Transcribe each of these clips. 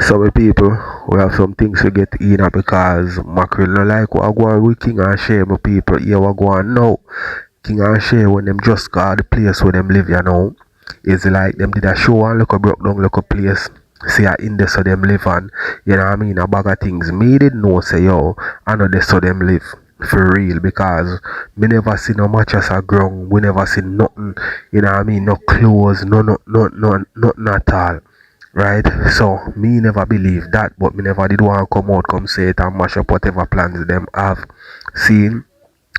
So my people, we have some things to get in because Mackerel no like what I go on with King and Shay, my people. Yeah, what go on now. King and Shay, when them just got the place where them live, you know, it's like them did a show and look a broke down look a place. See a in there so them live on, you know what I mean, a bag of things. Me did know say yo, I know they so them live for real because me never see no mattress a ground, we never see nothing, you know what I mean, no clothes, nothing at all. Right? So me never believe that, but me never did want to come out, come say it and mash up whatever plans them have. See,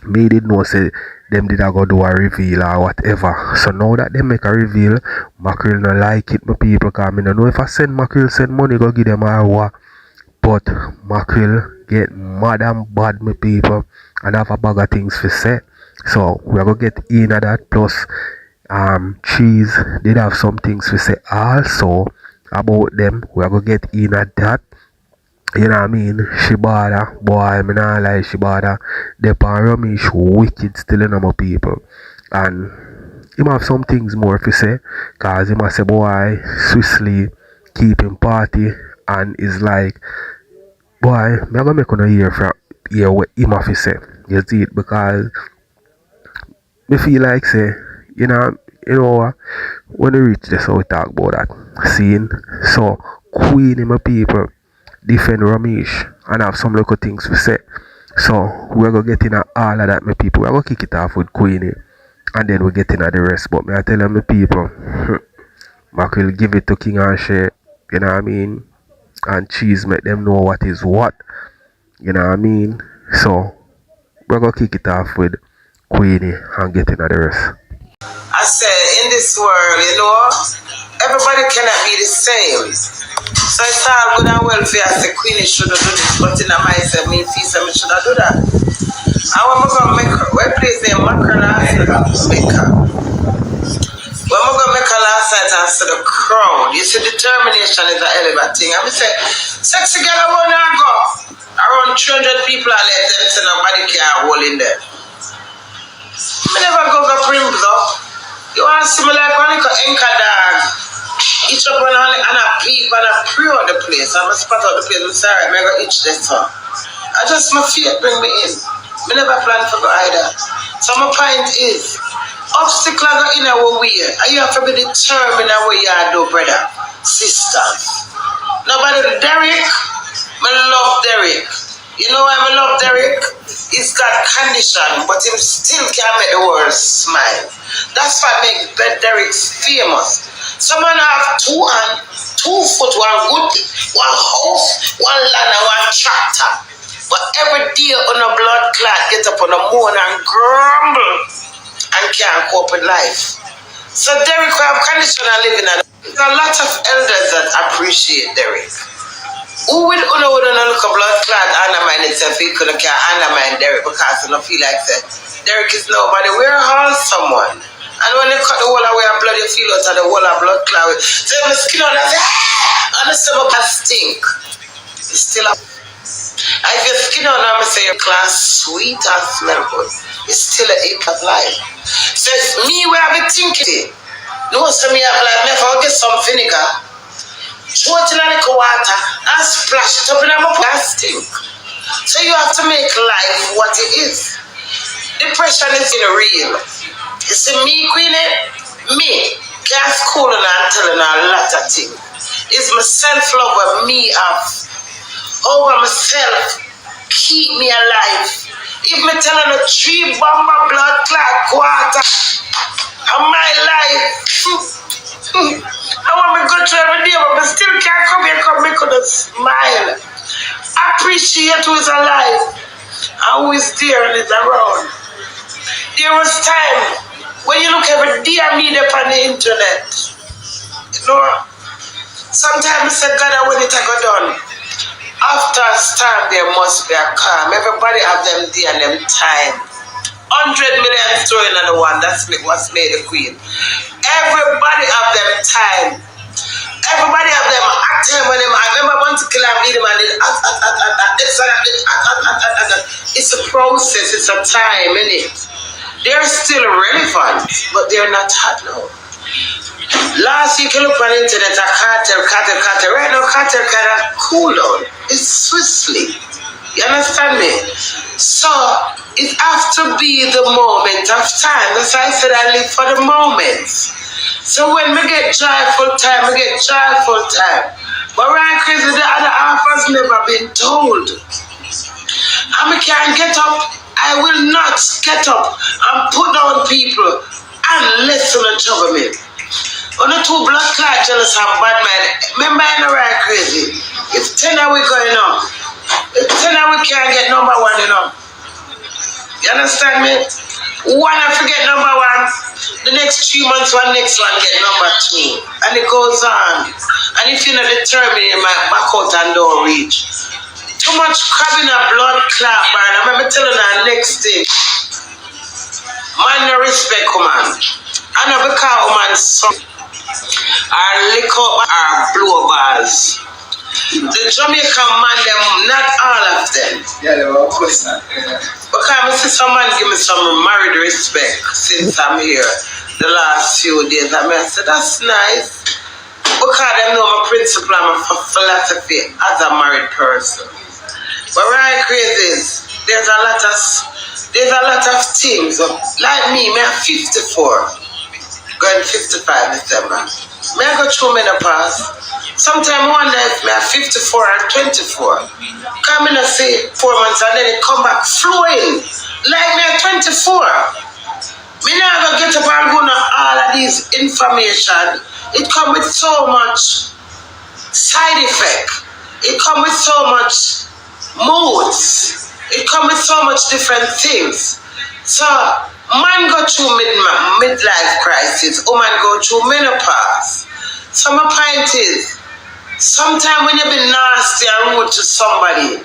me did know say them did a go do a reveal or whatever. So now that they make a reveal, Mackerel no like it, my people, cause me no know if I send Mackerel send money go give them a what. But Mackerel get mad and bad, my people, and have a bag of things to say. So we are gonna get in at that plus cheese did have some things to say also about them. We are gonna get in at that. You know what I mean? Shebada, boy, me nah like Shebada. The Romeich wicked still in my people. And him have some things more to say. Cause he must say boy, Swissly keep him party and is like boy, me gonna make on a hear from hear what him have to say. You see it because me feel like say, you know what? When we reach this, how we talk about that. Seeing so Queen my people defend Romeich and have some local things to say. So we're gonna get in all of that, my people. We're gonna kick it off with Queenie and then we get in the rest. But me I tell you, my people, Mark will give it to King and Shay, you know what I mean? And cheese make them know what is what. You know what I mean? So we're gonna kick it off with Queenie and get in the rest. I said, in this world, everybody cannot be the same. So it's all good and well for us, the Queenie shouldn't do this, but in myself, me feel some should do that. I want to go make where place name Mackerel last make her. When we go make a last night after the crowd, you see determination is an element thing. I say, sexy girl, I want to go. Around 200 people are left them, so nobody can hold in there. I never go to prim though. You want to see me like one little anchor dog. Each up and a peep and a pre on the place. I'm a spot out the place. I'm sorry, I'm going to itch this one. I just, my fear bring me in. I never plan for go either. So my point is, obstacle are in our way. And you have to be determined what you do, brother, sisters. Nobody, Derek, I love Derek. You know why I love Derek? He's got condition, but he still can make the world smile. That's what makes Derek famous. Someone have 2 hands, 2 foot, 1 good, 1 house, 1 land, and 1 tractor. But every day on a blood clot get up on the moon and grumble and can't cope with life. So Derek will have condition and living. There's a lot of elders that appreciate Derek. Who would look a blood clot undermine itself? He couldn't undermine Derek because he don't feel like that. Derek is nobody. We're all someone. And when they cut the whole away of blood, you feel out of the whole of blood clot. So my skin on that, and the stomach has stink. It's still up. And if your skin on, I'm say your class sweet and smell good. It's still an ache of life. So it's me where I be thinking. No, so me have like, me if I get some vinegar. Throw it in a little water and splash it up in a plastic. So you have to make life what it is. Depression is real. You see me, Queenie, me can't school and I'm telling her a lot of things. It's my self-love of me have over myself keep me alive. If me telling a 3 bomber blood clot quarter of my life. I want to go to every day, but I still can't come here because I could smile. Appreciate who is alive and who is there and is around. There was time when you look every day at me up on the internet. Sometimes I say, God, when it go done. After a storm, there must be a calm. Everybody have them day and them time. 100 million story in the one. That's what's made a queen. Everybody have them time. Everybody have them acting when them. I remember I want to kill him, lead him, and it's a process. It's a time, isn't it? They're still relevant, but they're not hot now. Last week, you look on the internet, a cartel. Right now, cartel kind of cool down. It's Swissly. You understand me? So, it has to be the moment of time. That's why I said I live for the moments. So when we get joyful time, we get joyful time. But right crazy, the other half has never been told. And we can't get up. I will not get up and put down people unless you don't trouble me. On the two blood clot, jealous and bad man. Remember I know right crazy. If 10 are we going on. If 10 are we can't get number one, you know. You understand me? One I forget number one. The next 3 months, next one get number two. And it goes on. And if you're not determined, you might back out and don't reach. Too much crab in a blood clot, man. I remember telling her next thing. Man, no respect, woman. I know because woman some are lick up or blow bars. The Jamaican man, them, not all of them. Yeah, they were of course not. Because I see someone give me some married respect since I'm here the last few days. I mean, I said, that's nice. Because they know my principle and my philosophy as a married person. But right crazy is, there's a lot of things. Like me, I'm 54. Going 55 December. May I go through menopause? Sometimes one day if I'm 54 or 24. Come in and say 4 months and then it come back flowing. Like me at 24. Me now go get up and go to all of these information. It come with so much side effect. It come with so much moods. It come with so much different things. So man go through midlife crisis, woman go through menopause. So my point is, sometimes when you be nasty and rude to somebody,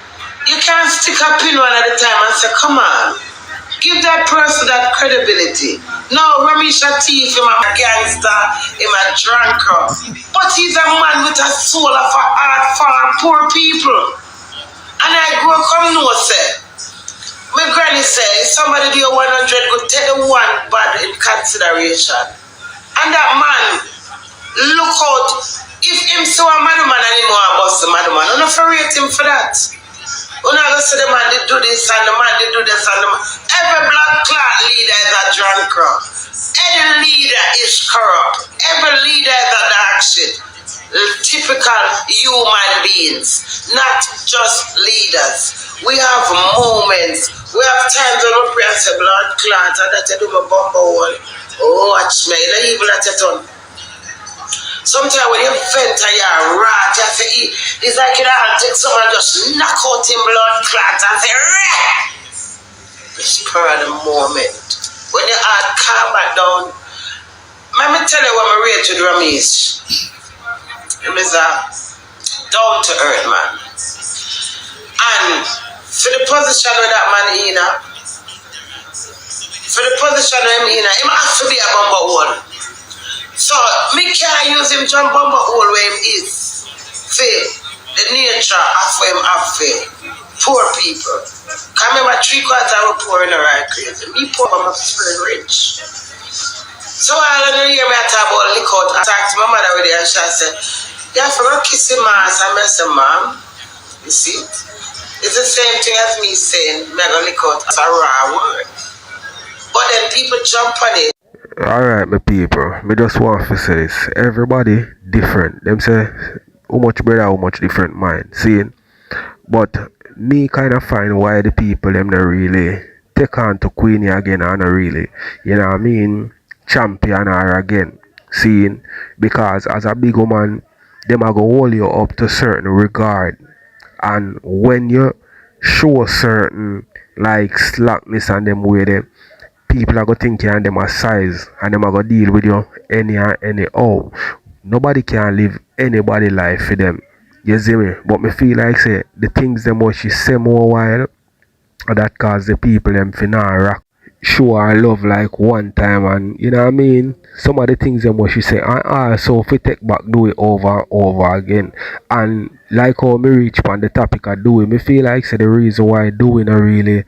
you can't stick a pin one at a time and say, come on, give that person that credibility. No, Romeich a thief, him a gangster, him a drunker. But he's a man with a soul of a heart for poor people. And I grew up come know say, my granny say, somebody do 100 go take the one bad in consideration. And that man, look out, if him so a man and him want to bust the man, I'm not for rate him for that. When I go say the man did do this and the man did do this and the man. Every blood clot leader is a drunker. Every leader is corrupt. Every leader is a dark shit. Typical human beings, not just leaders. We have moments. We have times when we pray and say blood clot and that you do my bumper hole. Oh, watch me, the evil that you done. Sometimes when you vent and you're rat, you say, it's like you don't take someone and just knock out him blood clot and say, Rah! The spur of the moment. When your heart calm back down, let me tell you what I rate with Romeich. Him is a down to earth man. And for the position of that man in, him has to be a bumper hole. So, me can't use him to bumper hole where him is. See, the nature of him have poor people. Come remember 3/4 of poor in the right crazy. Me poor, but my spirit rich. So I don't hear me talk about lick out. I talk to my mother with it and she said, yeah, for a kissing mass, I say, Mom, you see? It's the same thing as me saying, I'm going to lick out as a raw word. But then people jump on it. Alright, my people, me just want to say this. Everybody different. Them say, how much better, how much different mind. See? But me kind of find why the people them not really take on to Queenie again and not really, you know what I mean, champion her again. Seeing? Because as a big woman, them are going to hold you up to certain regard. And when you show certain like slackness and them way them, people are going to think you and them a size and them are going to deal with you anyhow. Nobody can live anybody life for them. You see me? But me feel like say the things them what she say more while that cause the people them finna rock. Show her love like one time and you know what I mean? Some of the things them what she say and also if we take back do it over and over again. And like how me reach on the topic of doing, me feel like say the reason why doing a really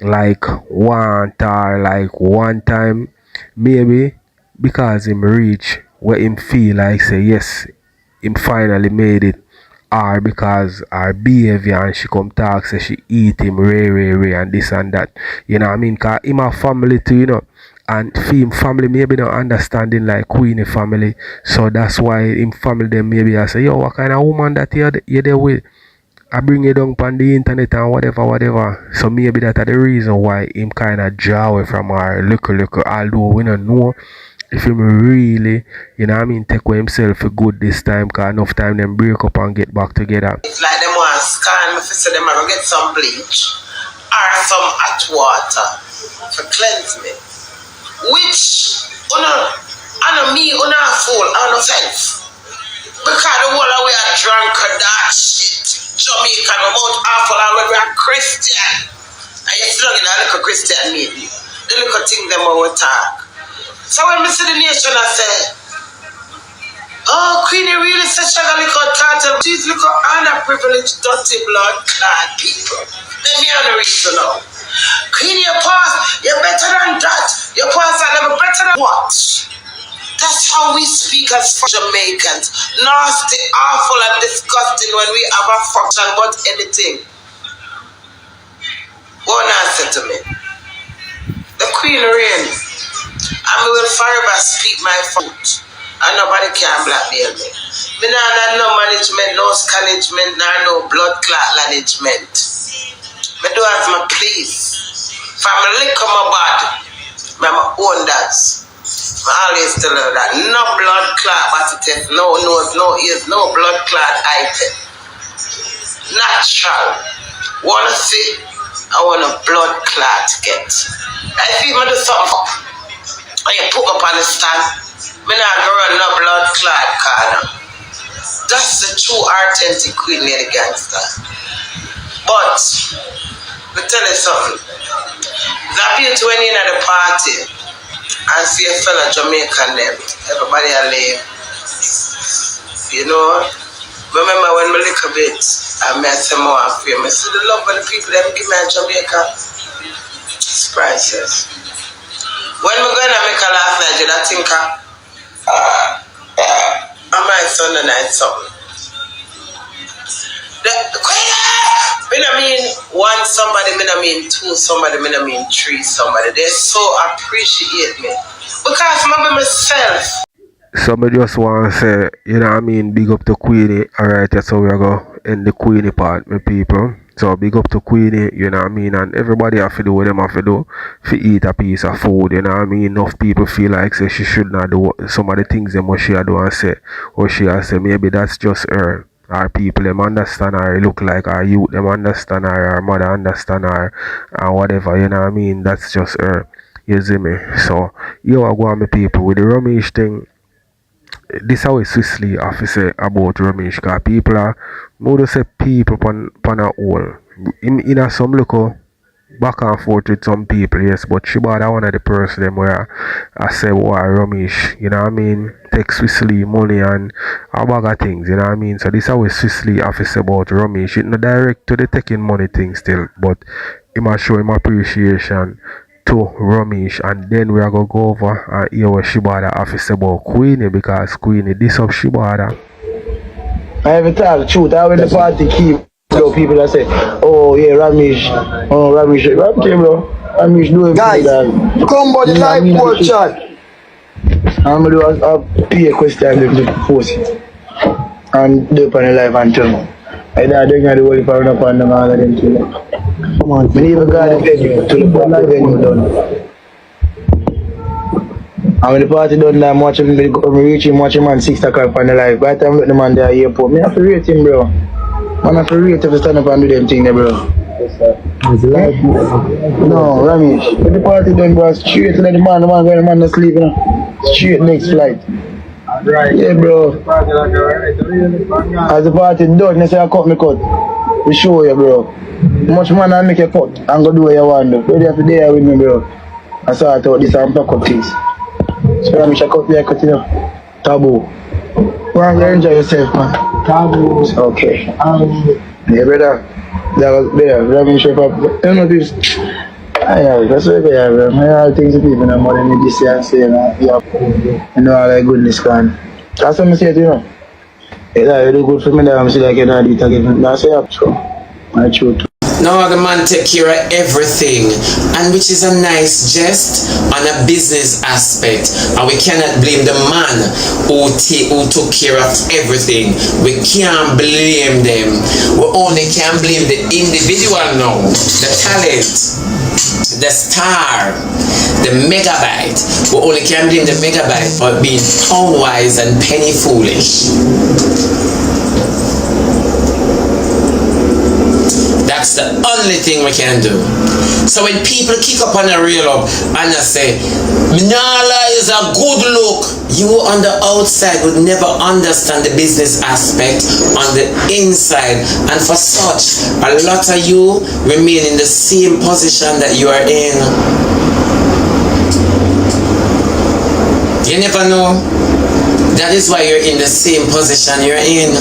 like want or like one time maybe because him reach where him feel like say yes, him finally made it, or because her behavior and she come talk say she eat him ray and this and that. You know what I mean? Cause him a family too, you know. And for him family maybe not understanding like Queenie family. So that's why him family them maybe I say, yo, what kind of woman that you there with? I bring it down on the internet and whatever. So maybe that's the reason why him kind of draw away from her little, although we don't know if him really, you know what I mean, take away himself for good this time, because enough time them break up and get back together. It's like them want to scan me, so them are going to get some bleach or some hot water to cleanse me. Which, I know me, a fool, I no sense. Because the whole of we are drunk of that shit. Jamaican, about awful already, we are Christian. And you're still in a little Christian meeting. The little thing them over talk. So when we see the nation, I say, oh, Queenie really said she got a little cartel. These little underprivileged, dirty blood clad people. Let me on the reason now. Queenie, your pass, you're better than that. Your pass are never better than what? That's how we speak as Jamaicans. Nasty, awful, and disgusting when we have a function about anything. One answer to me. The Queen reigns. And we will forever speak my foot. And nobody can blackmail me. Me nah have no management, no scanagement, no blood clot management. Me do as my please. From a liquor my body, my own that. I always tell her that no blood clot but it is no nose, no ears, no blood clot item. Natural. Wanna see? I want a blood clot get. I see me do something. And you put up on the stand, me not go run no blood clot corner. That's the true authentic Queen Lady gangster. But me tell you something. That beauty when you're at the party and see a fellow Jamaican them, everybody are lame. You know, remember when me little bit, I met some more of you. I see the love of the people them give me a Jamaica. It's priceless. When we going to make a last night, did I think I might Sunday night something. Me no mean one somebody, me no mean two somebody, me no mean three somebody. They so appreciate me. Because I be myself. So I just want to say, you know what I mean, big up to Queenie. Alright, that's how we are going to end the Queenie part, my people. So big up to Queenie, you know what I mean, and everybody have to do what them have to do to eat a piece of food, you know what I mean. Enough people feel like say she should not do some of the things them what she do and say, or she has say maybe that's just her. Our people them understand her, look like our youth them understand her, our mother understand her, and whatever, you know what I mean. That's just her. You see me? So you are going, my people, with the Romeich thing. This how we Swissly have to say about Romeich, because people are more to say people pan a whole. In a some look back and forth with some people, yes, but Shebada one of the person them where I say why Romeich, you know what I mean, take Swissly money and a bag of things, you know what I mean. So this how we Swissly have to say about Romeich. It's not direct to the taking money thing still, but he must show him appreciation to Romeich, and then we are going to go over and hear what Shebada have to say about Queenie, because Queenie this up Shebada. I haven't told the truth. I went to the party keep people that say, oh yeah, Romeich, bro. Romeich do everything. Guys, come by the live poor chat. I'm going to do a PA question to post it. And do it on the live and tell me. I don't think I do it for enough and all of them too. Come on, we even got the venue to the party venue done. And when the party done, I'm watching watching man 6 o'clock on the live. By the time I look the man there at the airport, I have to rate him, bro. Man, I have to rate him to stand up and do them things there, bro. No, Romeich. When the party done, bro, straight to the man when the man is sleeping, you know? Straight next flight. Right. Yeah, bro. As the party done, they say I cut me cut. We show you, bro. Much man I make a cut and go do what you want to. Ready after day with me, bro. I saw I thought this and pack up things. So Romeich, I cut me, I cut you know. Taboo. Well, you enjoy yourself, man. Taboo. Okay. Yeah, brother. That was there. Romeich, you know this. Yeah, that's what I have. I things the people know more than me this year and say, you know, all that goodness can. That's what I say to you know. Yeah, you do good for me, I'm still like you know, I do it again. That's it, so. I truth. No, the man take care of everything, and which is a nice jest on a business aspect. And we cannot blame the man who took care of everything. We can't blame them. We only can blame the individual now, the talent, the star, the megabyte. We only can blame the megabyte for being pound wise and penny foolish. That's the only thing we can do. So when people kick up on a reel up and I say, Minala is a good look, you on the outside would never understand the business aspect on the inside. And for such, a lot of you remain in the same position that you are in. You never know. That is why you're in the same position you're in.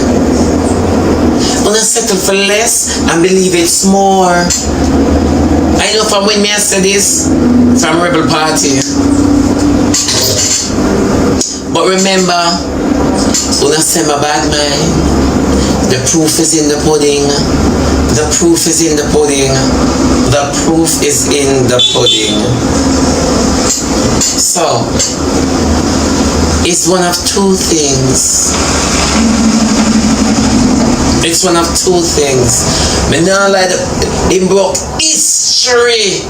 Wanna settle for less and believe it's more. I know from when me I said this, from Rebel Party. But remember, wanna say my bad mind. The proof is in the pudding. The proof is in the pudding. The proof is in the pudding. So, it's one of two things. It's one of two things. Me not like him broke history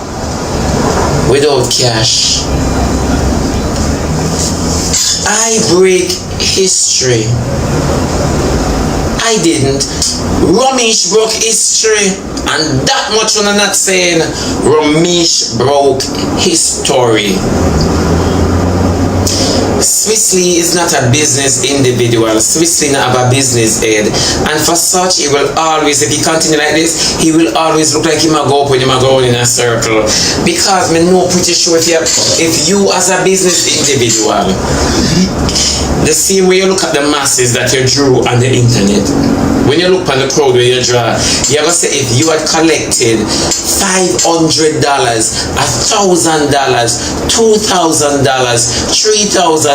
without cash. I break history. I didn't. Romeich broke history, and that much I'm not saying. Romeich broke history. Swissley is not a business individual. Swissley not have a business head, and for such he will always, if he continue like this, he will always look like he might go up when he might go in a circle. Because me know pretty sure if you as a business individual, the same way you look at the masses that you drew on the internet, when you look on the crowd where you draw, you ever say if you had collected $500, $1,000, $2,000, $3,000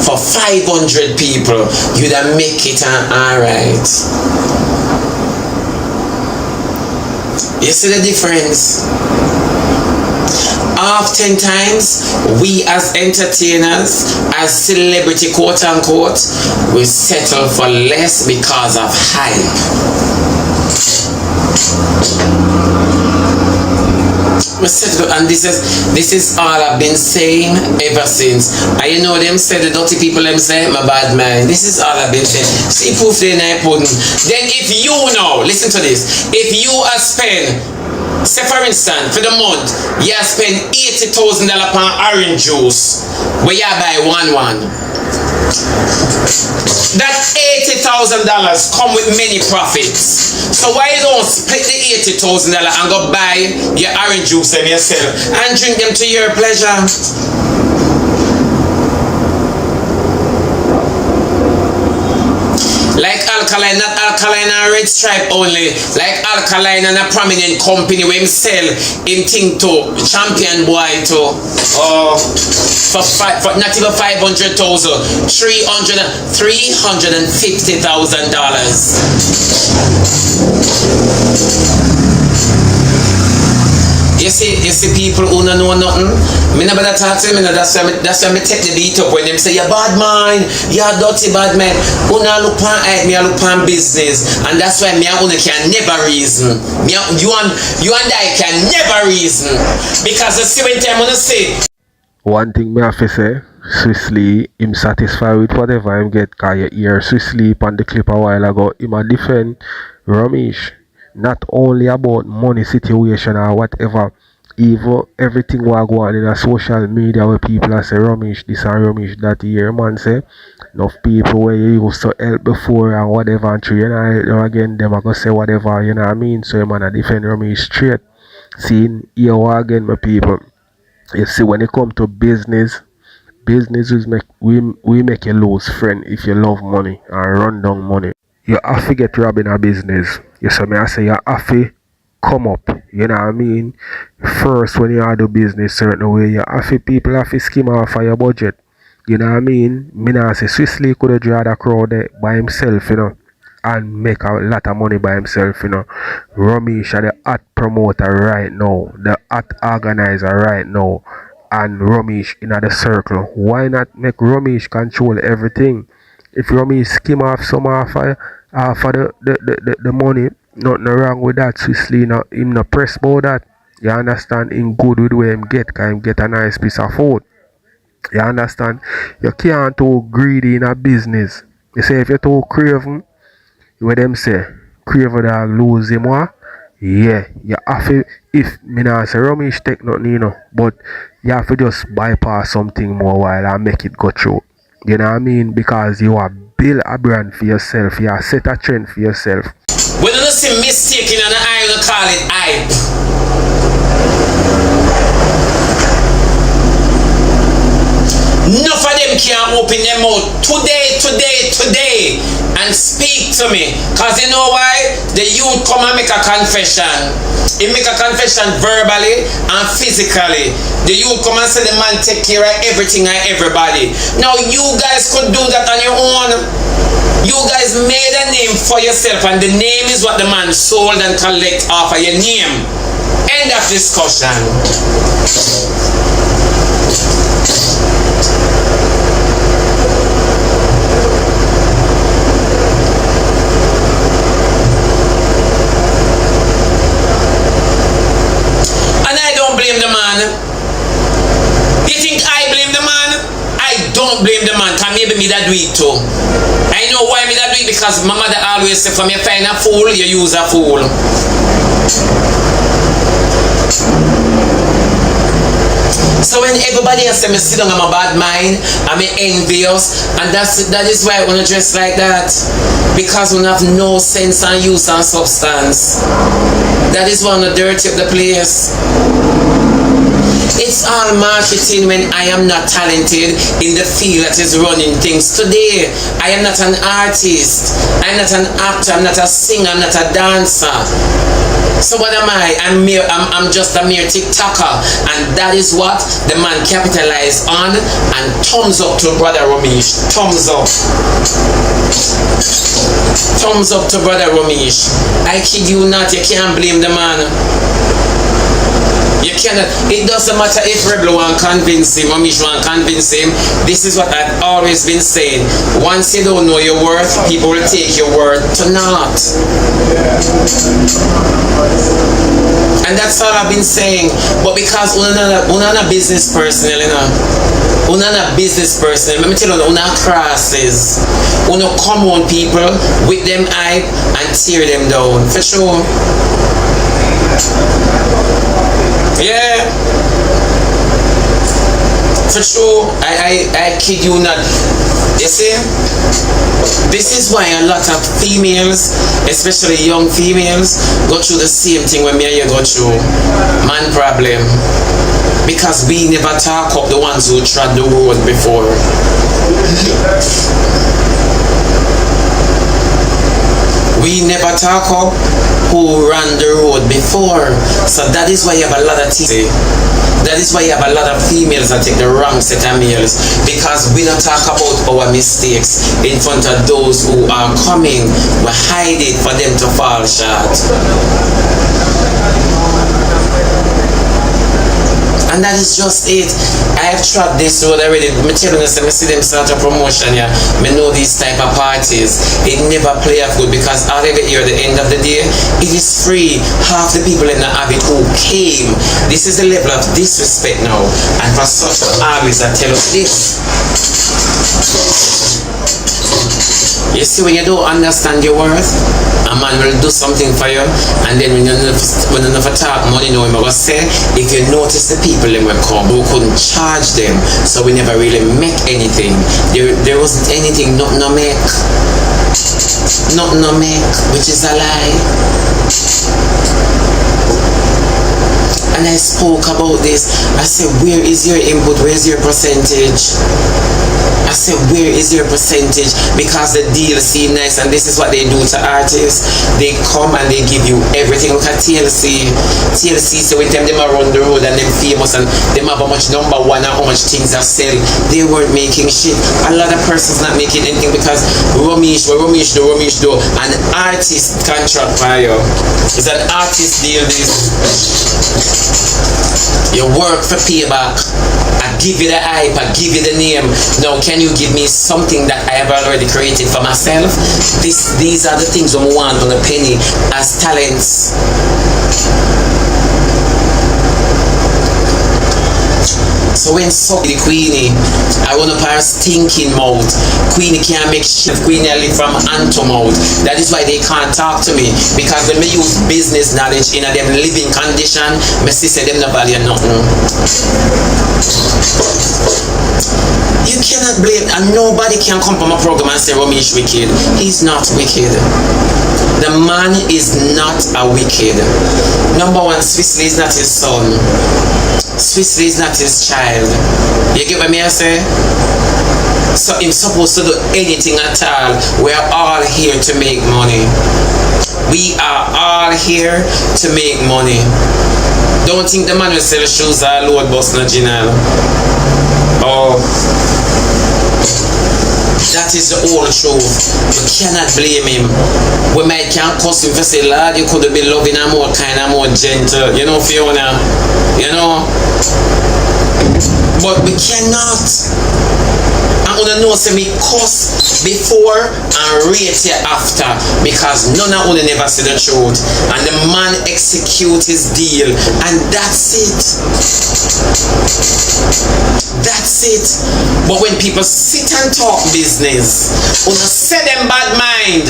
for 500 people, you'd have make it alright. You see the difference? Oftentimes, we as entertainers, as celebrity quote unquote, we settle for less because of hype. And this is all I've been saying ever since. And you know them say, the dirty people them say, my bad man. This is all I've been saying. See proof then I put. Then if you know, listen to this. If you are spend, say for instance, for the month, you spend $80,000 on orange juice, where you buy one. That $80,000 come with many profits. So why you don't split the $80,000 and go buy your orange juice and yourself and drink them to your pleasure? Like Alkaline, not Alkaline and Red Stripe only. Like Alkaline and a prominent company where him sell him thing to Champion Boy to for not even 500,000, $350,000. You see people who don't know nothing. Me never talk to them. That's why me take the beat up when them say you're bad man, you're dirty bad man. Who not look pan hype, me look pan business, and that's why me and una can never reason. You and I can never reason because the same time wanna say. One thing me have to say, Swissley, him satisfied with whatever him get, cause you hear Swissley on the clip a while ago, him a defend Romeich. Not only about money situation or whatever, even everything what go on in a social media where people are say Romeich this and Romeich that, here man say enough people where you used to help before and whatever, and you know again them are gonna say whatever, you know what I mean. So man I defend Romeich straight. Seeing here again my people. You see when it come to business is we make you lose friend if you love money and run down money. You have to get robbed in a business. You see me I say you have to come up. You know what I mean? First, when you do business certain way, you have to people have to skim off of your budget. You know what I mean? Me nah say Swiss Lee could have draw the crowd there by himself, you know, and make a lot of money by himself, you know. Romeich are the hot promoter right now, the hot organizer right now, and Romeich in the circle. Why not make Romeich control everything? If Romeich skim off some of the money, nothing wrong with that. Swiss Lee, no, him no press about that. You understand? In good with where him get, can him get a nice piece of food. You understand? You can't too greedy in a business. You say if you're too craven, what them say, craven dog lose him what? Yeah, you have to, if me not say Romeich take nothing, you know, but you have to just bypass something more while and make it go through. You know what I mean? Because you are build a brand for yourself, you are set a trend for yourself. When you see mistaking on the eye, you call it hype. Enough of them can't open their mouth today and speak to me. Cause you know why? The youth come and make a confession. He make a confession verbally and physically. The youth come and say the man take care of everything and everybody. Now you guys could do that on your own. You guys made a name for yourself, and the name is what the man sold and collect off of your name. End of discussion. And I don't blame the man. You think I blame the man? I don't blame the man, cause maybe me that do it too. I know why me that do it, because my mother always say, from you find a fool, you use a fool. So when everybody else say me sit down on my bad mind, I'm envious, and that is why I wanna dress like that. Because we have no sense and use and substance. That is why I wanna dirty up the place. It's all marketing when I am not talented in the field that is running things today. I am not an artist. I'm not an actor. I'm not a singer. I'm not a dancer. So what am I? I'm just a mere TikToker, and that is what the man capitalized on. And thumbs up to Brother Romeich. Thumbs up. Thumbs up to Brother Romeich. I kid you not. You can't blame the man. You cannot. It doesn't matter if Rebel want to convince him or Mish want to convince him. This is what I've always been saying. Once you don't know your worth, people will take your word to naught. And that's all I've been saying. But because we're not a business person, you know. We're not a business person. Let me tell you, we're not crosses. We're not come on people with them hype and tear them down. For sure. Yeah, for sure. I kid you not. You see, this is why a lot of females, especially young females, go through the same thing when me and you go through. Man problem. Because we never talk up the ones who trod the road before. We never talk up who ran the road before. So that is why you have a lot of things. That is why you have a lot of females that take the wrong set of males. Because we don't talk about our mistakes in front of those who are coming. We hide it for them to fall short. And that is just it. I have tried this road already. I'm telling you, I see them start a promotion here. I know these type of parties. It never play off good because all of it here at the end of the day, it is free. Half the people in the habit who came. This is the level of disrespect now. And for such always I tell us this. You see, when you don't understand your worth, a man will do something for you, and then when you never talk money, you know him, I was say, if you notice the people in will come, who couldn't charge them, so we never really make anything. There wasn't anything, nothing to make. Nothing to make, which is a lie. And I spoke about this. I said, where is your input? Where's your percentage? I said, where is your percentage? Because the deal seem nice, and this is what they do to artists. They come and they give you everything. Look at TLC. TLC, so with them around the road and them famous and them have how much number one and how much things are sell. They weren't making shit. A lot of persons not making anything because Romeich do an artist contract fire. It's an artist deal. This you work for payback. I give you the hype, I give you the name. Now can you give me something that I have already created for myself? These are the things I want on a penny as talents. So when the Queenie, I want to pair stinking mouth. Queenie can't make shit. Queenie I live from Anto mouth. That is why they can't talk to me. Because when me use business knowledge in a them living condition, my sister them no value nothing. You cannot blame, and nobody can come from a program and say Romeich wicked. He's not wicked. The man is not a wicked. Number one, Swiss is not his son. Swiss is not his child. You get what me I say? So he's supposed to do anything at all. We are all here to make money. We are all here to make money. Don't think the man will sell shoes or load bus no general. Oh, that is the whole truth. We cannot blame him. We might can't cuss him for say, Lord, you could have been loving and more kind and more gentle. You know, Fiona. You know. But we cannot. I want to know say me cuss before and rate you after, because none of you never see the truth. And the man execute his deal, and that's it. That's it. But when people sit and talk business, you say them bad mind.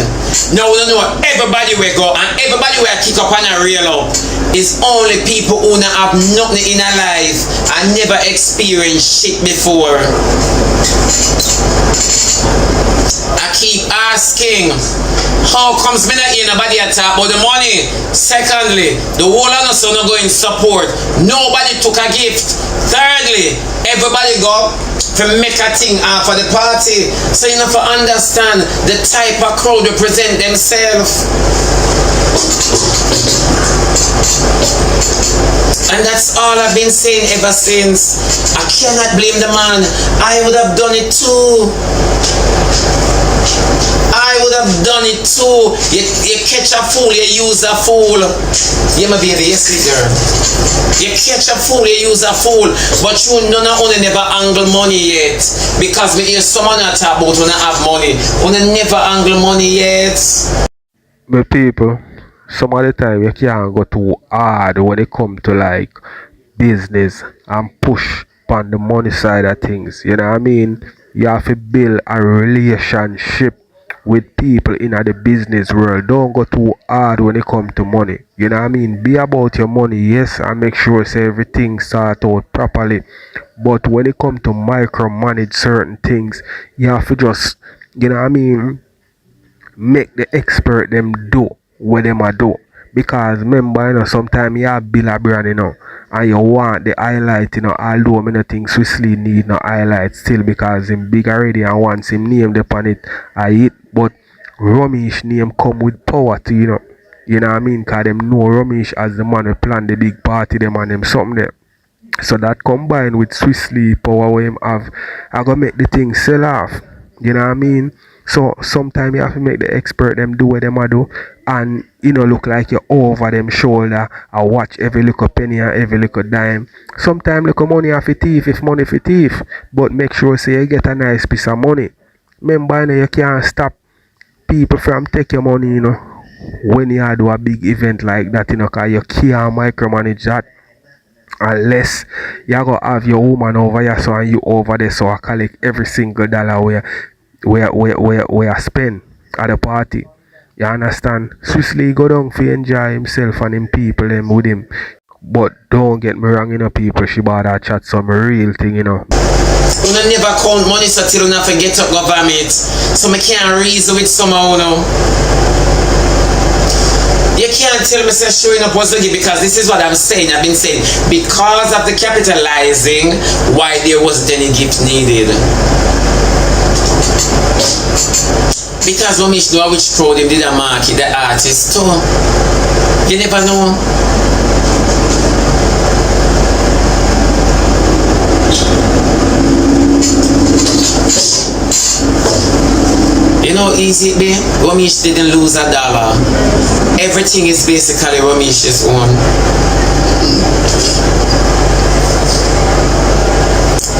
Now you know everybody will go and everybody will kick up and reel up. It's only people who not have nothing in their life and never experienced shit before. I keep asking, how comes me not hear nobody talk about the money? Secondly, the whole of us are not going support. Nobody took a gift. Thirdly, everybody go to make a thing for the party. So you have to understand the type of crowd represent themselves. And that's all I've been saying ever since. I cannot blame the man. I would have done it too. I would have done it too. You catch a fool, you use a fool. Yeah, my baby, yes, girl. You catch a fool, you use a fool. But you none of you never angle money yet. Because we hear someone talk about when I have money. You never angle money yet. My people, some of the time you can't go too hard when it come to like business and push on the money side of things. You know what I mean? You have to build a relationship with people in the business world. Don't go too hard when it comes to money. You know what I mean? Be about your money, yes, and make sure say everything start out properly. But when it comes to micromanage certain things, you have to just, you know what I mean, make the expert them do what them a do. Because remember, you know, sometimes you have bill a brand, you know, and you want the highlight, you know, although I don't think Swiss Lee need no highlight still because him big already and once him name upon it, I hit. But Romeich name come with power to, you know what I mean, because them know Romeich as the man who plan the big party, them and them something there. So that combined with Swiss Lee power where him have, I gonna make the thing sell off. You know what I mean? So sometimes you have to make the expert them do what them a do, and you know look like you're over them shoulder and watch every little penny and every little dime. Sometimes little money have to thief if money for thief, but make sure say you get a nice piece of money. Remember, you know, you can't stop people from take your money, you know, when you do a big event like that, you know, because you can't micromanage that. Unless you go have your woman over here so and you over there so I collect every single dollar where I spend at the party. You understand? Swiss Lee go down for enjoy himself and him people them with him. But don't get me wrong, you know, people, Shebada chat some real thing, you know. You never count money so till you forget up government. So I can't reason with someone, you know. You can't tell me say showing up was lucky because this is what I'm saying. I've been saying because of the capitalizing why there wasn't any gift needed. Because Romeich know which crowd him did a market the artist too. You never know. You know easy it be? Romeich didn't lose $1. Everything is basically Romeich's own.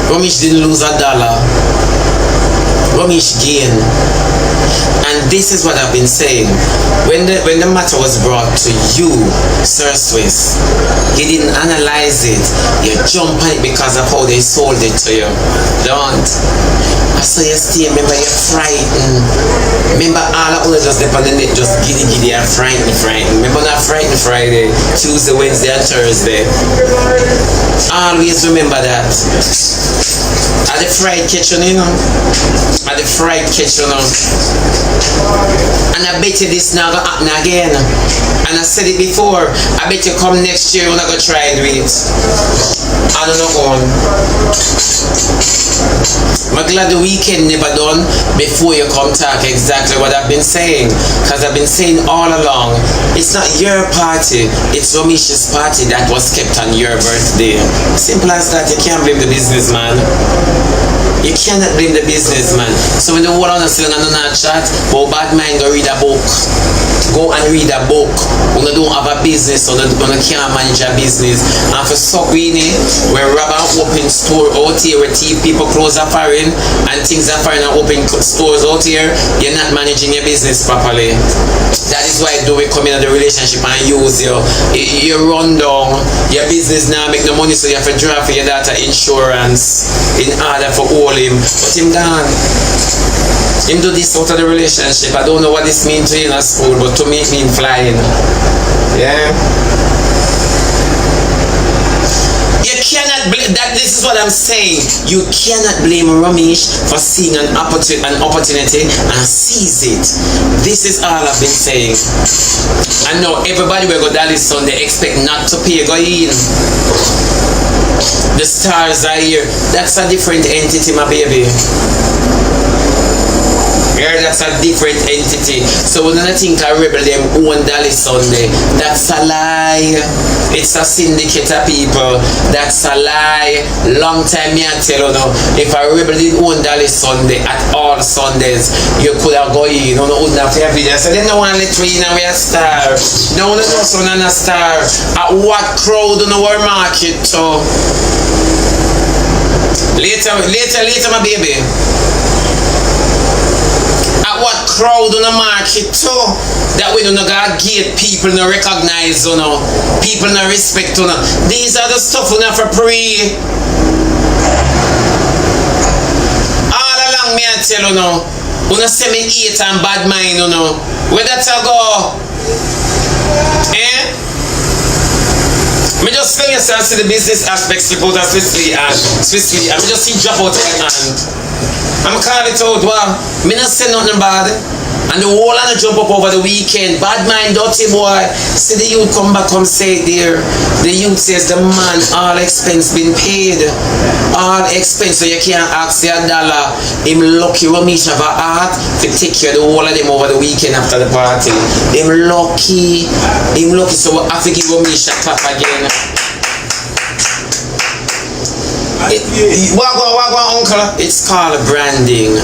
Romeich didn't lose $1. Romeich gained. And this is what I've been saying. When the matter was brought to you, Sir Swiss, you didn't analyze it. You jump on it because of how they sold it to you. Don't. So you stay, remember you're frightened. Remember all of us just depend on it, just giddy and frightened. Remember that frightened Friday, Tuesday, Wednesday and Thursday. Always remember that. At the fried kitchen, you know. At the fried kitchen, you know. And I bet you this now gonna happen again. And I said it before, I bet you come next year, you're not gonna try it with it. I don't know on. I'm glad the weekend never done before you come talk exactly what I've been saying. Because I've been saying all along, it's not your party, it's Romeich's party that was kept on your birthday. Simple as that. You can't blame the businessman. You cannot blame the businessman. So when the whole on still on that chat, but bad mind go read a book. Go and read a book. When you don't have a business, or you can't manage a business. And for so Queenie, when Rabba open store out here where people close are foreign and things are foreign and open stores out here, you're not managing your business properly. That is why do we come in the relationship and use you. You run down your business now, make no money, so you have to draw for your daughter insurance in order for all him. But him gone. Him do this out of the relationship. I don't know what this means to you in a school, but to me it means flying. Yeah. You cannot blame that. This is what I'm saying. You cannot blame Romeich for seeing an opportunity and seize it. This is all I've been saying. I know everybody will go down this Sunday expect not to pay go in. The stars are here. That's a different entity, my baby. Yeah, that's a different entity. So when I think I rebel them own Dolly Sunday, that's a lie. It's a syndicate of people. That's a lie. Long time me I tell you now, if I rebel did own Dolly Sunday at all Sundays, you could have gone in. You know, wouldn't have to have video. So they don't want to let we in and we a star. No, no, son and a star. At what crowd on our market to? Later, my baby. At what crowd on the market too? That we don't gotta get people no recognize you know, people no respect you know. These are the stuff we not for free. All along me I tell you now, you know say me hate and bad mind you know. Where that I go? Eh? Me just tell yourself see the business aspect slip out of Swissly and me just see drop out of my hand. I'm calling it out, wow. Me not say nothing bad. And the whole and jump up over the weekend. Bad mind, dirty boy. See the youth come back, come say it there. The youth says the man, all expense been paid. All expense, so you can't ask you $1. Him lucky Romeich have a heart to take care of the whole of them over the weekend after the party. Him lucky, so we have to give Romeich a clap again. Wagwan, uncle. It's called branding.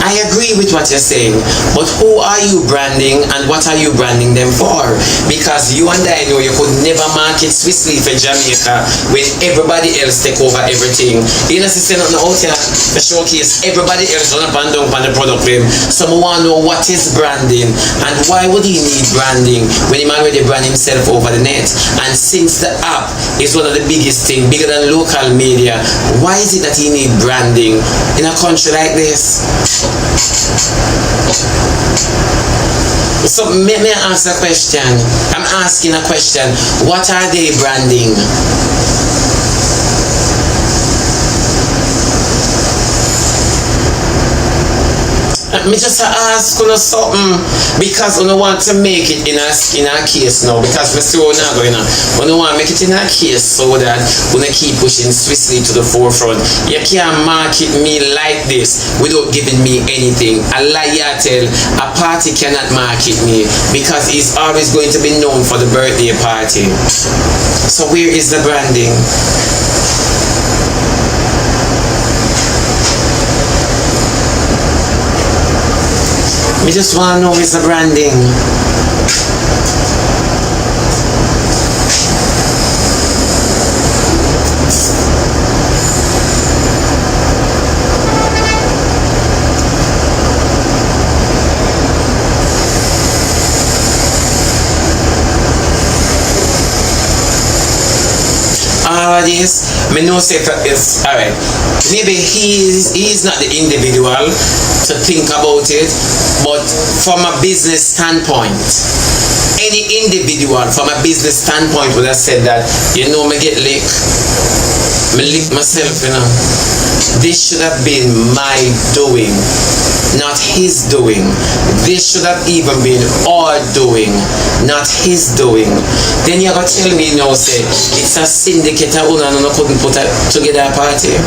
I agree with what you're saying, but who are you branding and what are you branding them for? Because you and I know you could never market Swissly for Jamaica when everybody else take over everything. You know, say nothing out here to showcase everybody else run up and down on the product claim. So we want to know what is branding and why would he need branding when he already brand himself over the net. And since the app is one of the biggest things, bigger than local media, why is it that he need branding in a country like this? So may I ask a question? I'm asking a question. What are they branding? Me just ask you something because you want to make it in a case now because me see how now going on. You want to make it in a case so that we keep pushing Swissly to the forefront. You can't market me like this without giving me anything. A liar tell a party cannot market me because it's always going to be known for the birthday party. So where is the branding? We just want to know is the branding. All this, me know say it's alright. Maybe he's not the individual to think about it, but from a business standpoint, any individual from a business standpoint would have said that, you know, me get lick, me lick myself, you know. This should have been my doing, not his doing. This should have even been our doing, not his doing. Then you're going to tell me now, say, it's a syndicate of una no couldn't put together a party.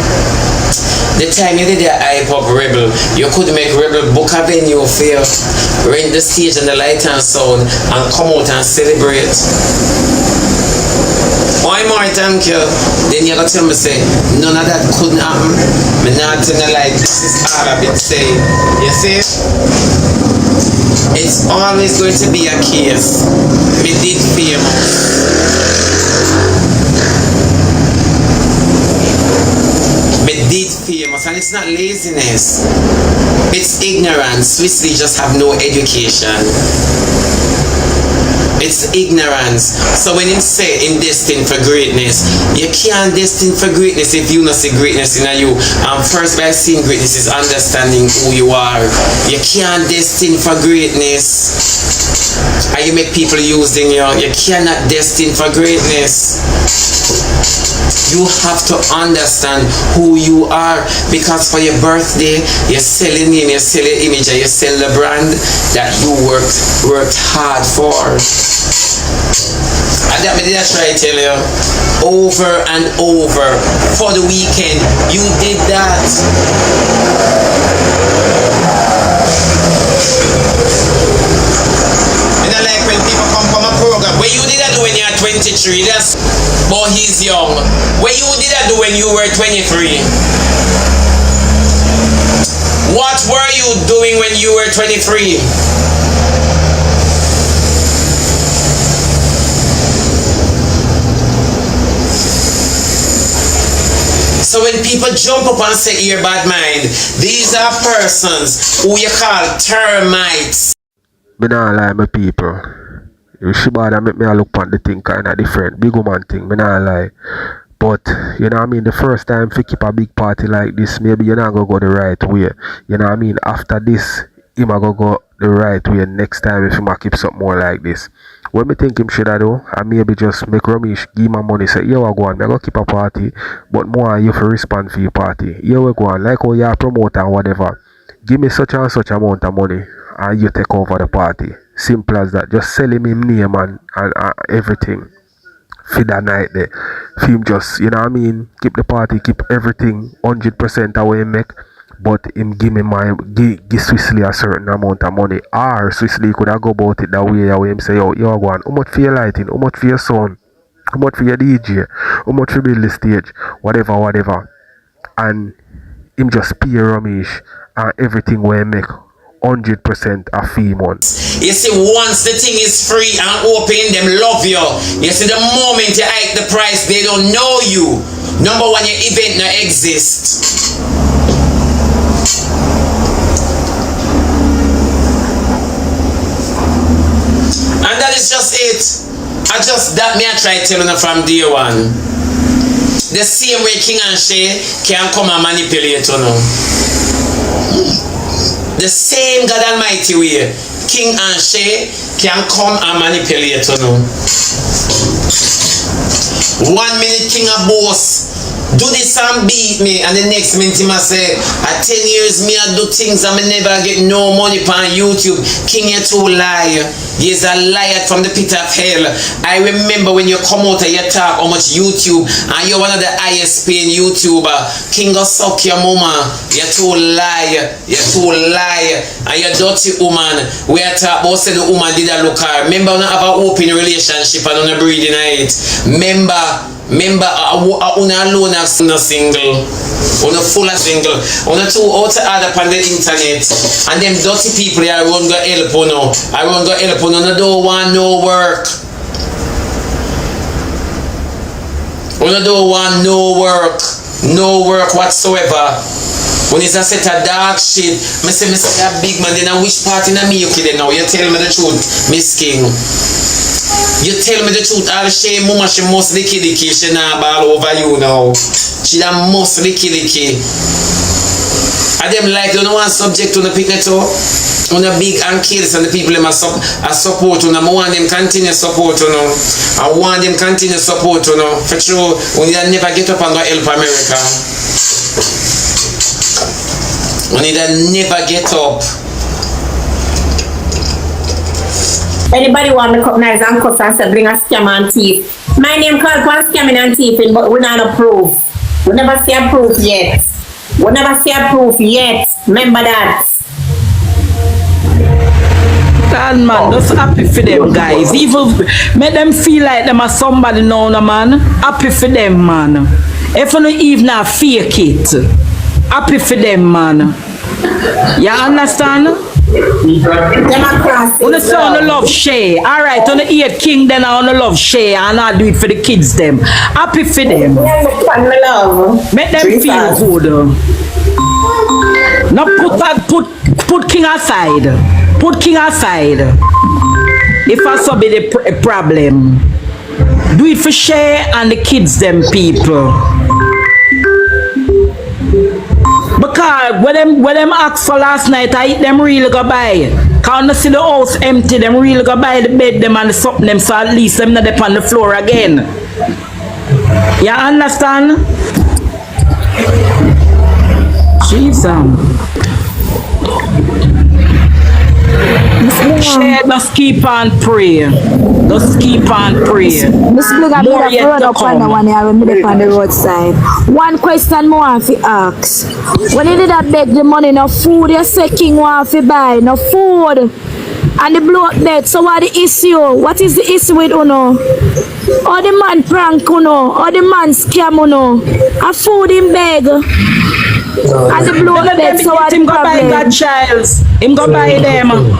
The time you did the hype up Rebel, you could make Rebel book a venue for you, rent the stage and the light and sound, and come out and celebrate. Why more thank you? Then you're going to tell me, say, none of that couldn't happen. Me not tell you like, this is all I've been saying. You see? It's always going to be a case. Me did famous. Me did famous. And it's not laziness. It's ignorance. Swissly just have no education. It's ignorance. So when you say in destined for greatness, you can't destined for greatness if you not see greatness in you. First by seeing greatness is understanding who you are. You can't destined for greatness. And you make people using you. You cannot destined for greatness. You have to understand who you are, because for your birthday, you sell your name, you sell your image, and you sell the brand that you worked hard for. And that me did I try to tell you over and over for the weekend. You did that. And I like when people come from a program where you did that when you're 23, that's but he's young. What you did that do when you were 23? What were you doing when you were 23? So when people jump up and say you're bad mind, these are persons who you call termites. Me nah lie, my people. Shebada make me look at the thing kind of different. Big woman thing, me nah lie. But, you know what I mean, the first time if you keep a big party like this, maybe you're not going to go the right way. You know what I mean? After this, him a go the right way next time if him a keep something more like this. What me think him should I do? I maybe just make Romeich give my money, say, yo, I go on, I go keep a party, but more you for respond for your party. Yo, we go on, like how you promote and whatever. Give me such and such amount of money and you take over the party. Simple as that. Just sell him name and everything for that night there. For him just, you know what I mean, keep the party, keep everything 100% away him make, but him give Swissly a certain amount of money. Or Swissly could have go about it that way, him say, yo, go on, how much for your lighting, how much for your sound, how much for your DJ, how much for build the stage, whatever. And him just pay Romeich and everything where he make 100% a fee month. You see, once the thing is free and open, them love you. You see, the moment you hike the price, they don't know you. Number one, your event not exist. And that is just it. I try to tell you from day one. The same way King and Shay can come and manipulate you now. The same God Almighty way King and Shay can come and manipulate you now. 1 minute King a boss, do this and beat me, and the next minute him say, at 10 years me I do things and me never get no money on YouTube. King, you too lie. He's a liar from the pit of hell. I remember when you come out and you talk how much YouTube, and you're one of the highest paying YouTuber. King, go suck your mama. You too lie. You too lie. And you dirty woman. We are talk about say the woman did a look her. Remember when I have an open relationship and on a breathing it. Remember, una alone have no single, una full of single, una two out other upon the internet, and them dirty people I won't go help uno. I won't go help uno. Una don't want no work. Una don't want no work. No work whatsoever. When it's a set of dark shit, me say a big man, then which part in me you kidding now? You tell me the truth, Miss King. You tell me the truth, all Shay mama, she must licky, she not ball over you now. She done must licky. And them like, you know one subject on the picnic too? On the big and kills and the people them are support on them. I want them continue support on them. I want them continue support on them. For sure, when you never get up and go help America. When you never get up. Anybody want me to come nice and cuss and say bring a scam and thief? My name called for scamming and thieving, but we not a proof. We never see a proof yet. We never see a proof yet. Remember that. And man, just happy for them guys. Even make them feel like them are somebody now, no, man. Happy for them, man. If you don't even fake it, happy for them, man. You understand? Democracy. On the son of love Shay. Alright, on the ear King, then I wanna love Shay and I do it for the kids them. Happy for them. Make them feel good. Now put King aside. Put King aside. If I saw be the problem. Do it for Shay and the kids them people. Because when them asked for last night, I them really go buy. Can't see the house empty, them really go buy the bed them and the something them, so at least them not up on the floor again. You understand? Jesus. Just keep on praying. Just keep on praying. Miss Bluga, More I yet brought to up on the come. one here when me on the roadside. One question more want to ask. When you did that beg the money, no food, you say King want to buy, no food. And the blow up bed, so what the issue? What is the issue with Uno? Or the man prank Uno? Or the man scam Uno? A food in beg. And the blow up bed, so what the him go buy problem? that child. Him go buy them.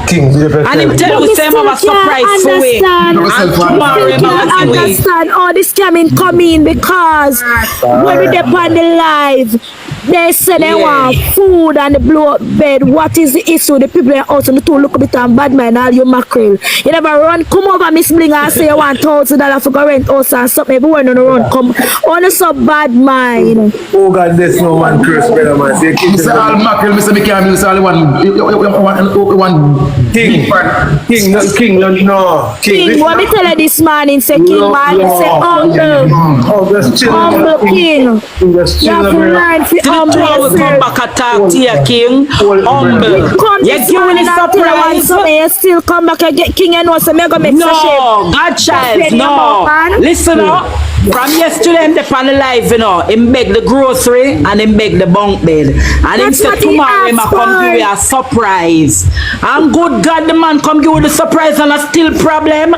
King, And him tell you say have a surprise for we. And tomorrow him have a way. Understand all this scamming coming because when we dep on the live, they say they want food and the blow up bed. What is the issue? The people are out on the two look a bit and bad man, all your mackerel. You never run, come over Miss Bling and say you want $1,000 for go rent house and something. Everyone on the run come. Only so bad mind. oh God, there's no one curse, brother, man. Say, Mr. Al Mackerel, Mr. McCam, Mr. Ali, one King, no. King, what me tell you this morning, say King man, say humble. Oh, just chill. Humble King. Just You chill. have to learn to Two humble hours come yourself. back and talk to you, King. Humble. Come You this give me morning the and tell you one surprise. something, you still come back and get King and know so me go make such No, God child, no. Listen up. From yesterday, him dey on the live, you know. Him beg the grocery and him beg the bunk bed. And him That's say what he tomorrow him a asked come give you a surprise. And good God, the man come give you the surprise and a still problem.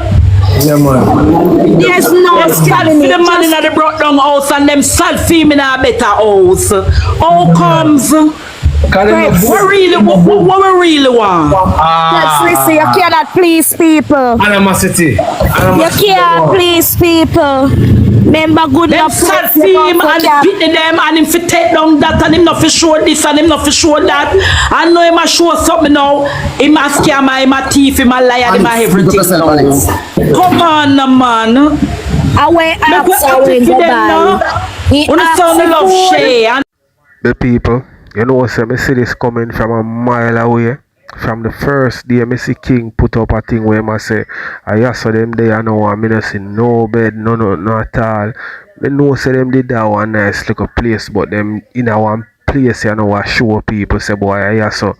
Yeah, man. There's no Them sad for the man in the broke down house and them sad for him in a better house. How comes? What we really want? Let's listen, you cannot please people. Animosity. You can't please people. Remember good Them enough sad for him and pity them and him fi take down that and him not fi show this and him not fi show that. I know him a show something now. Him a scammer, him a thief, him a liar, him a everything. Come on, man. away apps away When the sound of love Shay and The people, you know, so me see this coming from a mile away. From the first day, me see King put up a thing where I say, I saw them there, I know, I not see no bed, no at all. Me know say them did that one nice little place, but them in a one place, you know, I show people say, boy, I saw.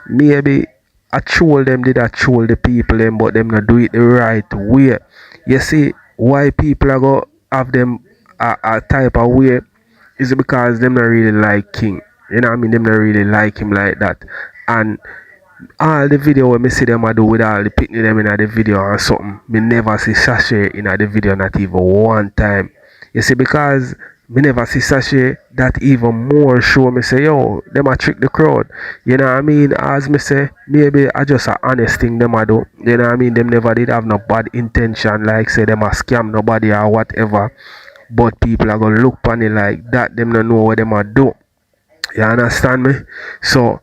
Maybe I troll them, did I troll the people them, but them not do it the right way. You see, why people are go have them a type of way is because them not really like King. You know what I mean? Them not really like him like that. And all the video when me see them I do with all the picnic them in the video and something, me never see Sashay in the video not even one time. You see, because me never see Sashay, that even more show me say, yo, them a trick the crowd. You know what I mean? As me say, maybe I just a honest thing them I do. You know what I mean? Them never did have no bad intention, like say them a scam nobody or whatever. But people are gonna look on it like that, them don't know what them a do. You understand me? So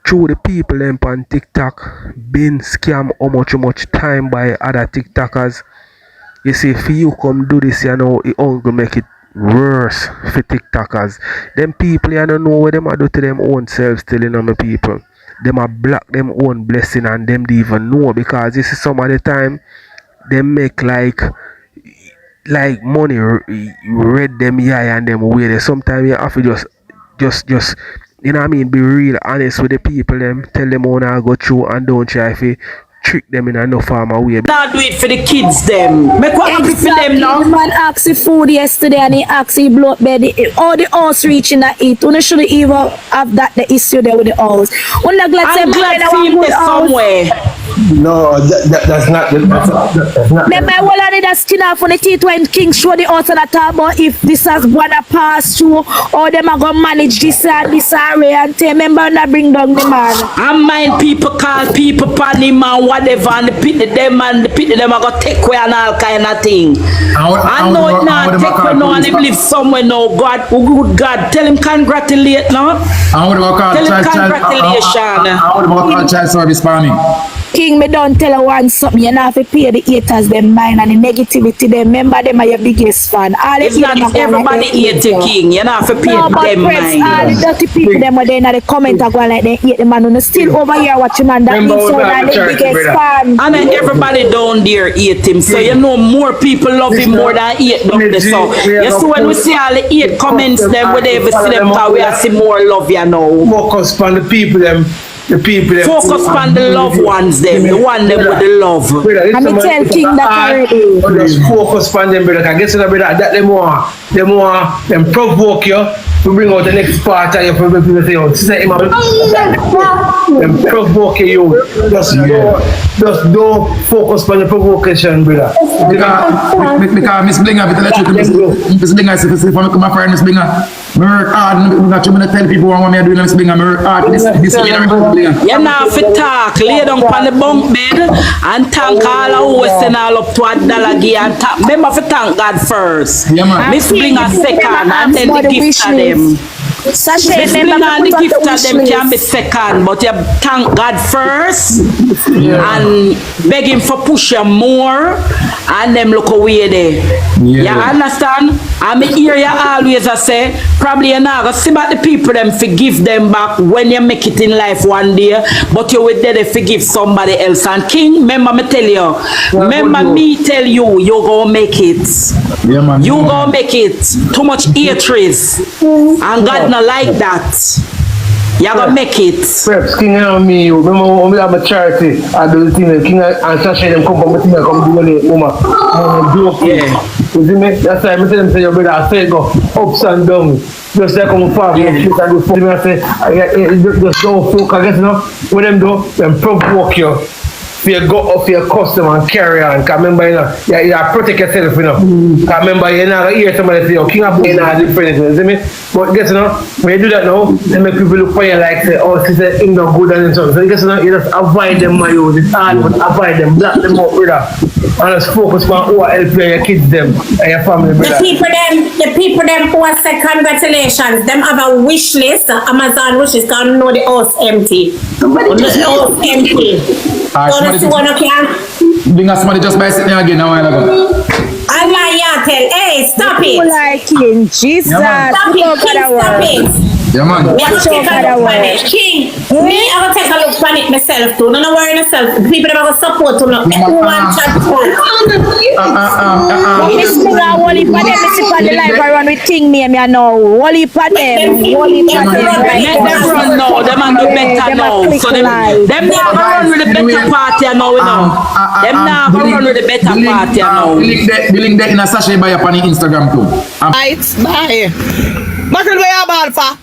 through the people them on TikTok been scam how much time by other TikTokers. You see, if you come do this, you know, it only make it worse for TikTokers. Them people, you don't know what them a do to them own selves, still, you know, my people. Them a block them own blessing and them don't even know, because this is some of the time they make like money read them eye and them way. Sometimes you have to just you know what I mean, be real honest with the people them, tell them how to go through and don't try to trick them in a no form of way. Not do it for the kids them. Make what happy for them now. The man asked the food yesterday and he asked the blood bed. All the house reaching that eat. You should even have that the issue there with the house. I'm glad to see him there somewhere. No, that's not. Remember, well, I did a skin off on the teeth when King show the house and I talk about if this has gonna pass through or them are gonna manage this and this area and remember I bring down the man. I mind people call people pan him and whatever and the pity them are gonna take away and all kind of thing. I know it not take away no and he live somewhere no. God, oh good God, tell him congratulate no. I would have called child service for me. King, me don't tell her one something. You have to pay the haters them mind and the negativity them. Remember them are your biggest fan. All it's not everybody hate the King. You have to pay them mind. All the dirty people them are there in the comment are going like they hate the man who still over here watching man that means so that the biggest fan. And then everybody down there hate him. So you know more people love him more than hate them. So you see when we see all the hate comments them we never see them because we see more love you know. Focus on the people them. The people focus on the loved ones them, the one them with the love. And me tell King that already. Just focus on them, brother. I guess brother that them provoke you to bring out the next part of your problem. People say, oh, sister Imam, them provoke you. Just don't focus on the provocation, brother. Because Miss Blinger, Miss Blinger, if I come my friend Miss Blinger, I work hard. I'm tell people what I'm doing. Miss Blinger, I work hard. This you know if you talk, lay down on the bunk bed and thank all who was send all up to $1 give and thank. Remember to thank God first. Yeah, Miss bring a second and then the gift to them. Miss bring and the gift to them can be second, but you thank God first and beg him for push you more and them look away there. You understand? And me hear you always say, probably you're not going to see about the people them forgive them back when you make it in life one day, but you will there forgive somebody else. And King, remember me tell you, remember me tell you, you gonna make it. Yeah, man. You gonna make it. Too much hatred. And God not like that. You gonna make it. Perhaps King and me, remember when we have a charity, I do the thing, King and Sasha them come from the thing, come do the woman. You see me? That's why I tell them, say, your brother, I say, go ups and downs. Just like I'm far, I say, just don't focus, I guess, you know, what them do, them provoke you. You go off your custom and carry on. Because remember, you know, you protect yourself, you know. Because remember, you're not going to hear somebody say, oh, King of Boy, not different, you see me? But guess, you know, when you do that now, they make people look for you like, say, oh, sister, it's not good and so on. So guess, you know, you just avoid them, my youth. It's hard, but avoid them, block them out, brother. And just focus on who help you, your kids, them, and your family, brother. The people them who are say congratulations, them have a wish list, Amazon wish list, can't know the house empty. The house empty. Bring us somebody just by sitting there again a while ago. I'm like, yeah, tell, hey, stop it. People like King, Jesus. Stop it, King, stop it. Yeah, man. Watch out for the word. King, me, I will take a look on it myself too. No, no worry yourself. People that will support to look. Who want chat to Miss Mura, Wally for them, Miss on the live I run with King name, you know. Wally for them, Wally for them. Let them run now, them and do better now. So them now run with the better party now, you know. Them now run with the better party now. The link there in a sachet by upon Instagram too. Right, bye. Mackerel, where you ball for?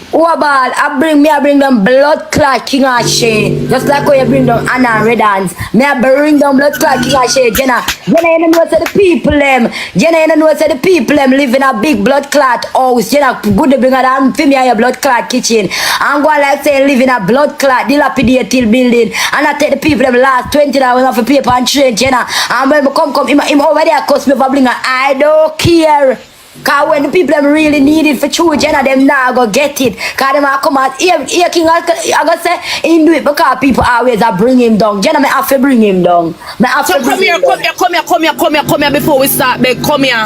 What ball? I bring them blood clot King and Shay. Just like how you bring them Anna and Red Hands. I bring them blood clot King and Shay. Jenna, you know say the people them. Jenna, you know say the people them live in a big blood clot house. Jenna, good to bring a damn for me a blood clot kitchen. I'm going like say live in a blood clot dilapidated building. And I take the people them last $20 off of paper and train. Jenna, and when I come him over there cost me for bring a I don't care. Cause when the people them really need it for true, Jenna them now go get it. Cause them a come out here King I go say him do it because people always a bring him down. Jenna me have to bring him down. Me have So to bring him down. come here before we start, babe. Come here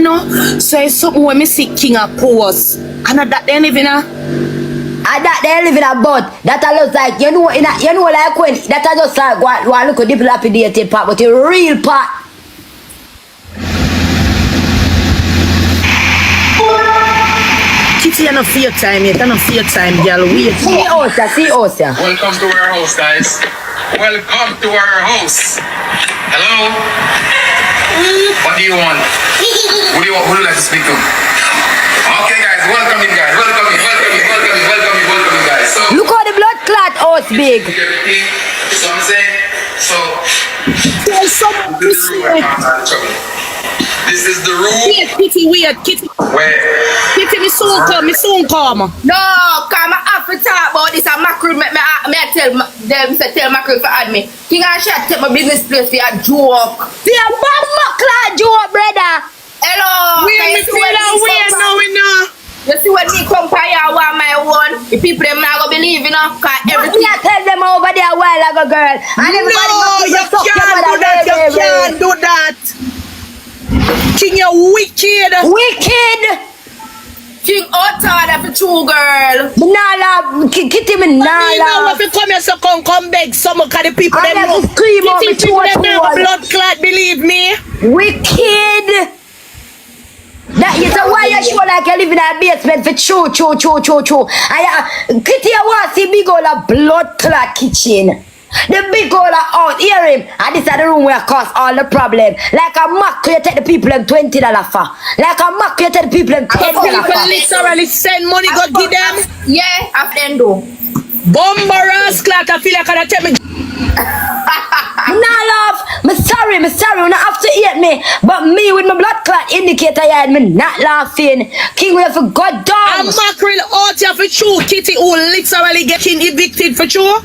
no. So it's something when me see King a pose. And that they live in a That they live in a boat. That a looks like you know like when that a just like one look at the dilapidated part, but the real part. Kitty, you not fear time yet. You not fear time, girl. Wait. See us, yeah. Welcome to our house, guys. Welcome to our house. Hello? What do you want? Who do you like to speak to? Okay, guys. Welcome in, guys. Welcome in, guys. So, Look how the blood clot house big. so I'm saying, so, Tell someone to see it. this is the room Wait, Kitty. where Kitty, me soon come. No, come I have to talk about this and Mackerel me tell them tell Mackerel to add me. King and Shat take my business place for a joke. See a bomb clot joke, brother. Hello. We know. You see when me come for you, I want my own. The people them not gonna believe, you know, cause everything. I tell them over there a while ago, girl. And everybody No, you can't do that. King, you wicked. King outside for two girl. Me nah love Kitty, me nah You know love. if you come here, so come beg some of the people I them never know. scream out me Kitty, people them too have blood clot, believe me. Wicked. That is why you show like you live in a basement for true. Kitty, I want to see big old blood clot kitchen. The big old out, hear him. And this is the room where cause all the problem. Like a Mac, you take the people them $20 for. Like a Mac, you take the people them $10 People for. literally send money, go give them. Yeah, I've done do. Bombarous clot, I feel like I tell me. Nah love, me sorry, you don't have to hate me. But me with my blood clot indicator, yeah, me not laughing. King, we have to go down. And Mackerel out here for true. Kitty who literally getting evicted for true.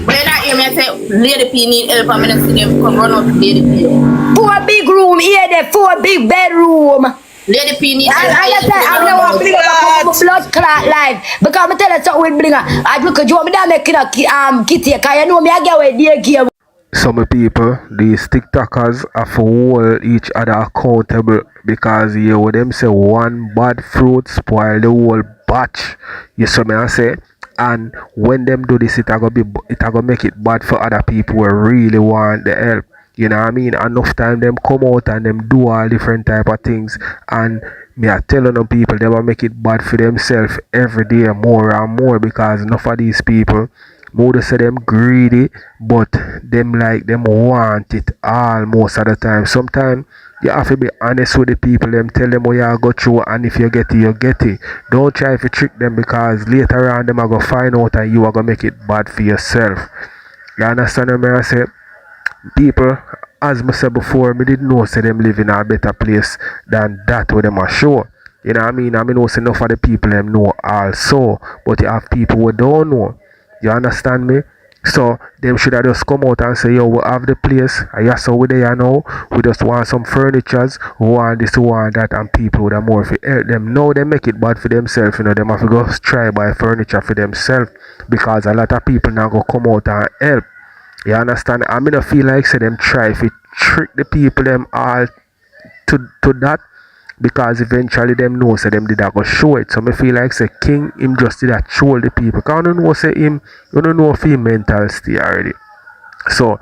When you not hear me, I say, Lady P need help. I'm gonna see them come run out to Lady P. 4 big room here, there, 4 big bedroom. Lady P need And I say, I'm not want to bring up my blood clot live. Because I tell you something with blinger. I look at you, me that make it kitty, because you know me, I get away there, gear. Some people, these TikTokers, have to hold each other accountable because you hear them say one bad fruit spoil the whole batch. You see me I say? And when them do this, it gonna make it bad for other people who really want the help. You know what I mean? Enough time them come out and them do all different type of things, and me are telling them people they will make it bad for themselves every day more and more because enough of these people more say them greedy, but them like them want it all most of the time. Sometimes you have to be honest with the people, them tell them what you go through, and if you get it, you get it. Don't try to trick them because later on them are gonna find out and you are gonna make it bad for yourself. You understand what I say? People, as I said before, me didn't know say them live in a better place than that where them are sure. You know what I mean? I mean know say enough of the people them know also, but you have people who don't know. You understand me? So them should have just come out and say, yo, we have the place, and yes, so we there now. We just want some furnitures, we want this, we want that, and people would have more to help them. Now they make it bad for themselves, you know, them have to go try buy furniture for themselves because a lot of people now go come out and help. You understand? I mean I feel like say them try to trick the people them all to that. because eventually them know say them did that go show it. So me feel like say King him just did that show the people. Cause you know say him, you don't know if he mental state already. So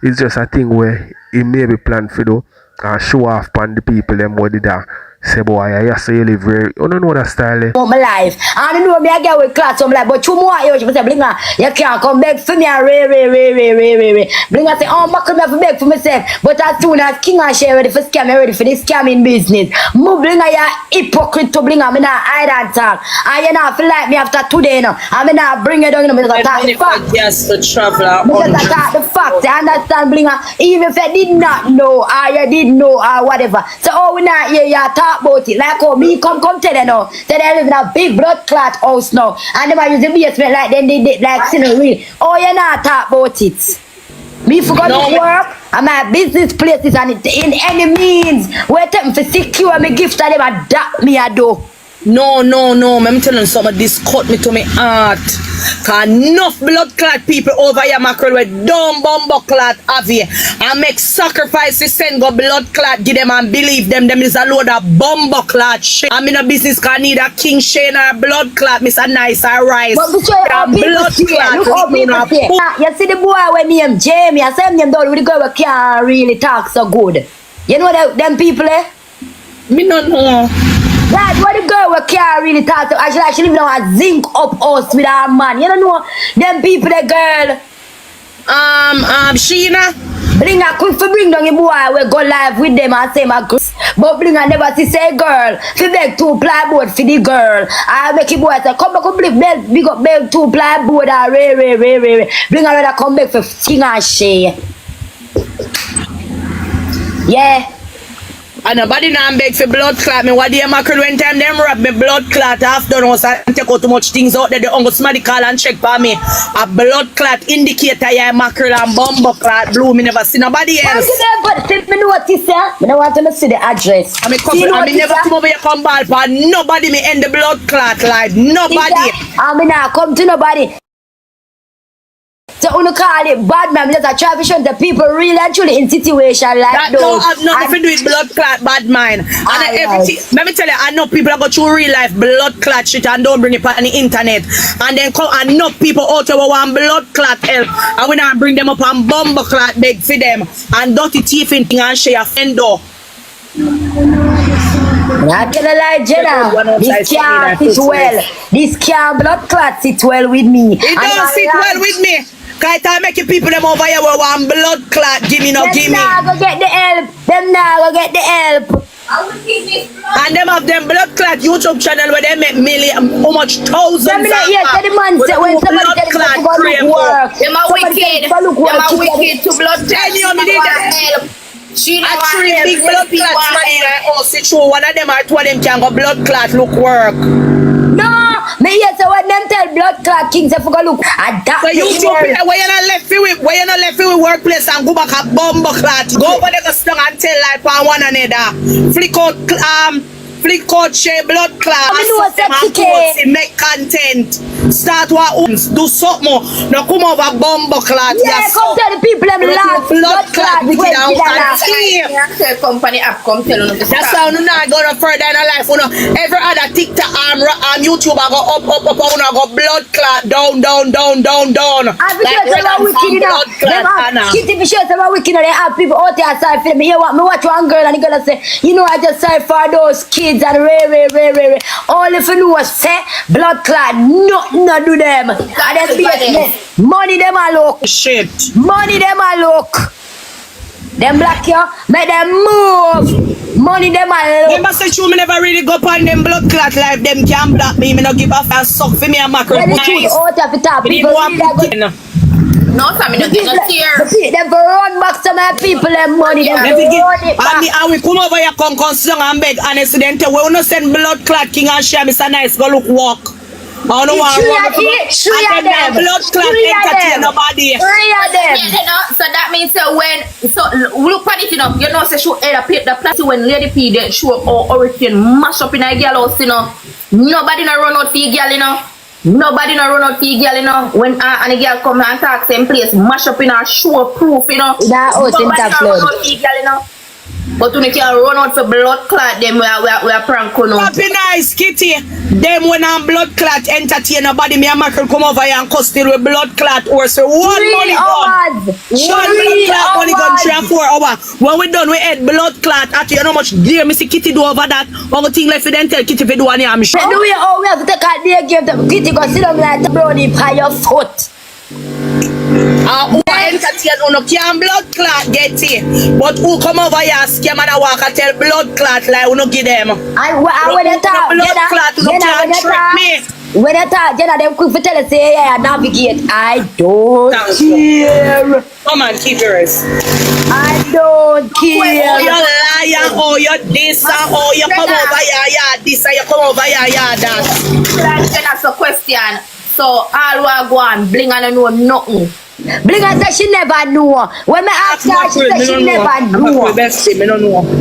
it's just a thing where he may be planned for do and show off on the people them what did that. Say boy, I say you live very, you don't know that style. My life. I don't know me I get with class. So I'm like, but 2 more years, you say, bring her, you can't come back for me. Bring her say, oh, I come back for myself. But as soon as King and Shay ready for scam, I'm ready for this scamming business. Move bring her, you hypocrite to bring her. I'm not hide and talk. And you know, feel like me after today, you know. I'm not bring her down, you know, because I talk the fact. Yes, the traveler. Because I talk the fact. You understand, bring her. Even if I did not know, or you did know, or whatever. So, oh, we not here, you talk about it. Like oh me come tell you now. Say they live in a big blood clot house now. And them are use the basement like them they did like real. Oh you not talk about it. Me forgot to work and my business places and it in any means where them for secure me gift and them adapt me a do. No, I'm telling you something, this cut me to my heart. Cause enough blood clot people over here, Mackerel, with dumb bumbo clot have you. And make sacrifices, send go blood clot, give them and believe them is a load of bumbo clot shit. I'm in a business can need a King Shane or blood clot, Miss a nice or rice. But we show you blood clot. You see the boy when name Jamie, I say him down with the girl who can't really talk so good. You know them people Me no know. Like what the girl we can't really talk to. Actually live now a zinc up house with her man. You don't know them people, the girl. Sheena. Bring her quick for bring down the boy. We go live with them and say my girl. But bring her never see say girl. Fi beg 2 plyboard for the girl. I make the boy say come back big up beg 2 plyboard and ray. Bring her rather come back for King and Shay. Yeah. And nobody now beg for blood clot. Me what the Mackerel when time them rap me blood clot after house and take out too much things out there. The uncle somebody call and check for me. A blood clot indicator yeah Mackerel and bumbo clot blue. Me never see nobody else. But me notice I don't want to see the address. I mean never come over here come ball for nobody me end the blood clot live. Nobody. I mean I come to nobody. So you call it bad man because I try to show the people really and truly in situation like that those. Don't have nothing to do with blood clot bad mind. And everything. Let me tell you, I know people go through real life blood clot shit and don't bring it on the internet. And then come and enough people out there want blood clot help. And we now bring them up and bumbo clot beg for them. And dirty teeth in thing and share a fender. Not gonna lie, Jenna. This can't sit well. This can't blood clot sit well with me. It don't sit well with me. Cause I make you people them over here with one blood clot. Give me. Them nah go get the help. And them have them blood clot YouTube channel where they make how much thousands of the man say when somebody tell you to work. Them are wicked. Them are wicked to blood clot. Help. She a 3 big blood clots man. One of them are 2 of them can go blood clot look work. No, me yes, so when them tell blood clot kings if you go look at that. So you where you not left with workplace and go back a bumbo clot. Go over there go stand and tell like on one another. Flick out Shay blood clot. Make content. Start what do something more. Now come over bumbo clot. Yeah, come tell the people them laugh. Blood clot. Company app come tell you. That's how you not go further in life. Every other TikTok YouTube I go up. I go blood clot down. I be sure about wicked. They have people out there aside for me. You want me watch one girl and he gonna say, you know I just say for those kids and ray. All if you know say blood clot, nothing to do them. And money them a look. Shit. Money them a look. Them black here, make them move. Money them a look. Them say true, me never really go on them blood clot life. Them can block me. Me no give off and suck for me and Mackerel. Yeah, the truth out of the top. People no, I mean, no tear. Them run back to my people and money. Them run it back. And we come over here, come strong and beg. And incidentally, we don't send blood clot King and Shay. Mr. Nice, go look walk. I don't want to them. Blood clot entertain nobody. So that means look at it, you know, say show the plastic when Lady P they show up or hurricane mash up in a girl house, you know. Nobody no run out for girl, you know. Nobody no run out for girl, you know. When and a girl come and talk same place, mash up in her show proof, you know. That house in Nobody that no run out for girl, you know. But when you can run out for blood clot, them we are prank on. Happy nice, Kitty. Them when I'm blood clot entertain nobody, me and Mackerel come over here and cuss still with blood clot or so 1 money gun. 1 blood clot money gun 3 and 4 hours. When we done we head blood clot at you know much dear me see Kitty do over that. One thing left for them tell Kitty if do one I'm sure. Do we all we have to take a day give them Kitty go sit down like the brownie by your foot. Who entertain who no can blood clot get it. But who come over here scam and walk and tell blood clot like who no give them. And when they talk, blood clot who no can trick me. When they talk, Jenna them quick for tell us say yeah navigate. I don't care. Come on, keep yours. I don't care. Oh, you liar, oh, you this, oh, you come over here, yeah, this, you come over here, yeah, that. That's a question. So all we go and bling and know nothing. Bling and say she never knew. When I ask her, she said she never knew.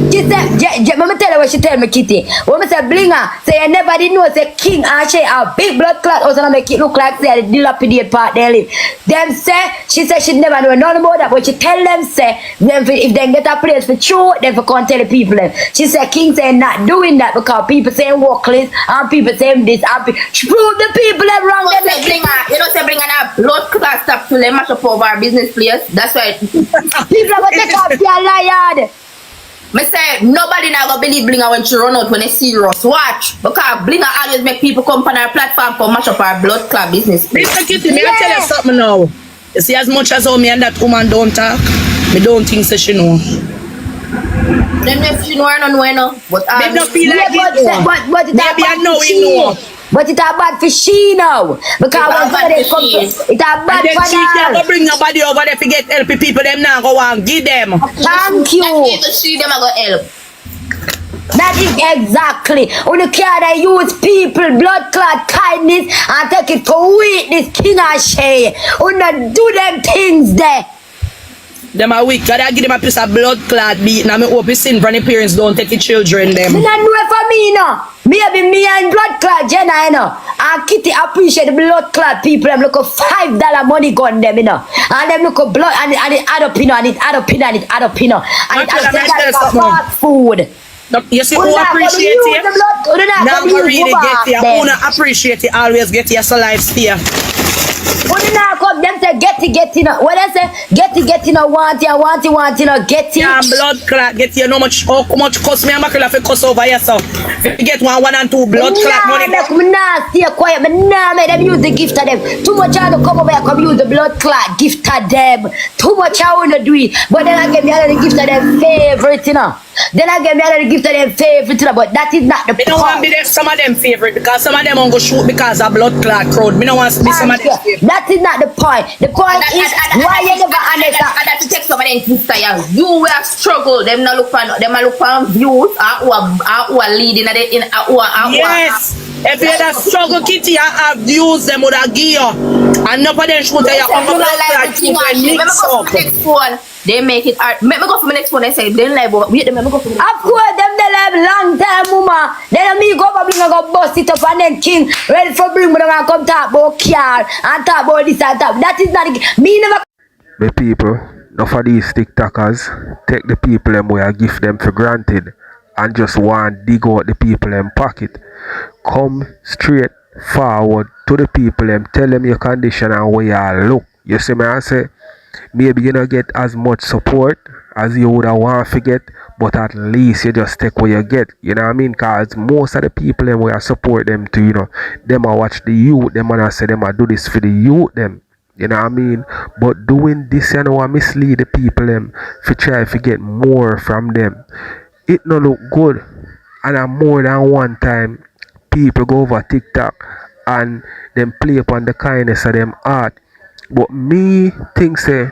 She said, let me tell her what she tell me, Kitty. When I say Blinger, say I never did know, say King and Shay a big blood clot also make it look like say the dilapidate part they live. Them say, she said she never know none about that, but she tell them say, them if they get a place for true, then for can't tell the people them. She said King say not doing that because people saying workless and people saying this and she prove the people them wrong. You know say Blinger, you know say Blinger a blood clot stop to them up over our business place. That's why people are take off their liar. Me say nobody now gonna believe Blinger when she run out when they serious. Watch, because Blinger always make people come on our platform for match up our blood clot business place. Mr. Kitty, me I tell you something now. You see, as much as how me and that woman don't talk, me don't think so she know. Then if she know I don't know, but they don't feel like but maybe I know we know. But it's a bad for she now. Because when they come to it's a bad for she can't bring nobody over there to get help people them now go and give them. Thank you. And to see them I go help. That is exactly. When you can't use people, blood clot, kindness and take it for weakness, King and Shay. When you do them things there. Them are weak. God I give them a piece of blood clot beat. Now me hope you sin from the parents don't take the children them. Me not know it for me no. Maybe me and blood clot Jenna you know. And Kitty appreciate the blood clot people. Them look a $5 money gun them you know. And them look a blood and it add up you know and it add up you know and it add up you know. And it add up fast food. You see who appreciate it? Now who really get it. Who not appreciate it always get it so life stay. When you now come, them say get it, no. When they say get it, no, want it, no, get it. Yeah, blood clot, get it, no much, how much cost me and Mackerel have to cost over here, so. If you get one and two blood clot money. Nah, stay quiet, but nah, make them use the gift of them. Too much I don't come over here, come use the blood clot gift of them. Too much I want to do it, but then I get me another gift of them favorite, you know. Then I get me another gift of them favorite, you know, but that is not the point. Me don't want to be some of them favorite, because some of them won't go shoot because of blood clot crowd. Me don't want to be some of them favorite. That is not the point. The point is why you never understand. And that to take some of them things to you. You will struggle. Them not look for views who are leading in yes. If you had a struggle, Kitty, I have views them would have give you. And none of them should tell you how to next one. They make it art. Let me go for my next one. They say they live over. Wait, let me go for my of course, them they live long time, mama. Then me go over, go bust it up, and then King ready for bring me down and come talk about car and talk about this and that. That is not me never. The people, enough of these TikTokers, take the people them where I give them for granted and just want dig out the people them pocket. Come straight forward to the people them, tell them your condition and where you look. You see me I say? Maybe you don't get as much support as you would have want to get, but at least you just take what you get. You know what I mean? Because most of the people them will support them to, you know, them I watch the youth, them and I say them I do this for the youth them. You know what I mean? But doing this, you know, I mislead the people them to try to get more from them. It no look good. And more than one time, people go over TikTok and them play upon the kindness of them heart. But me think say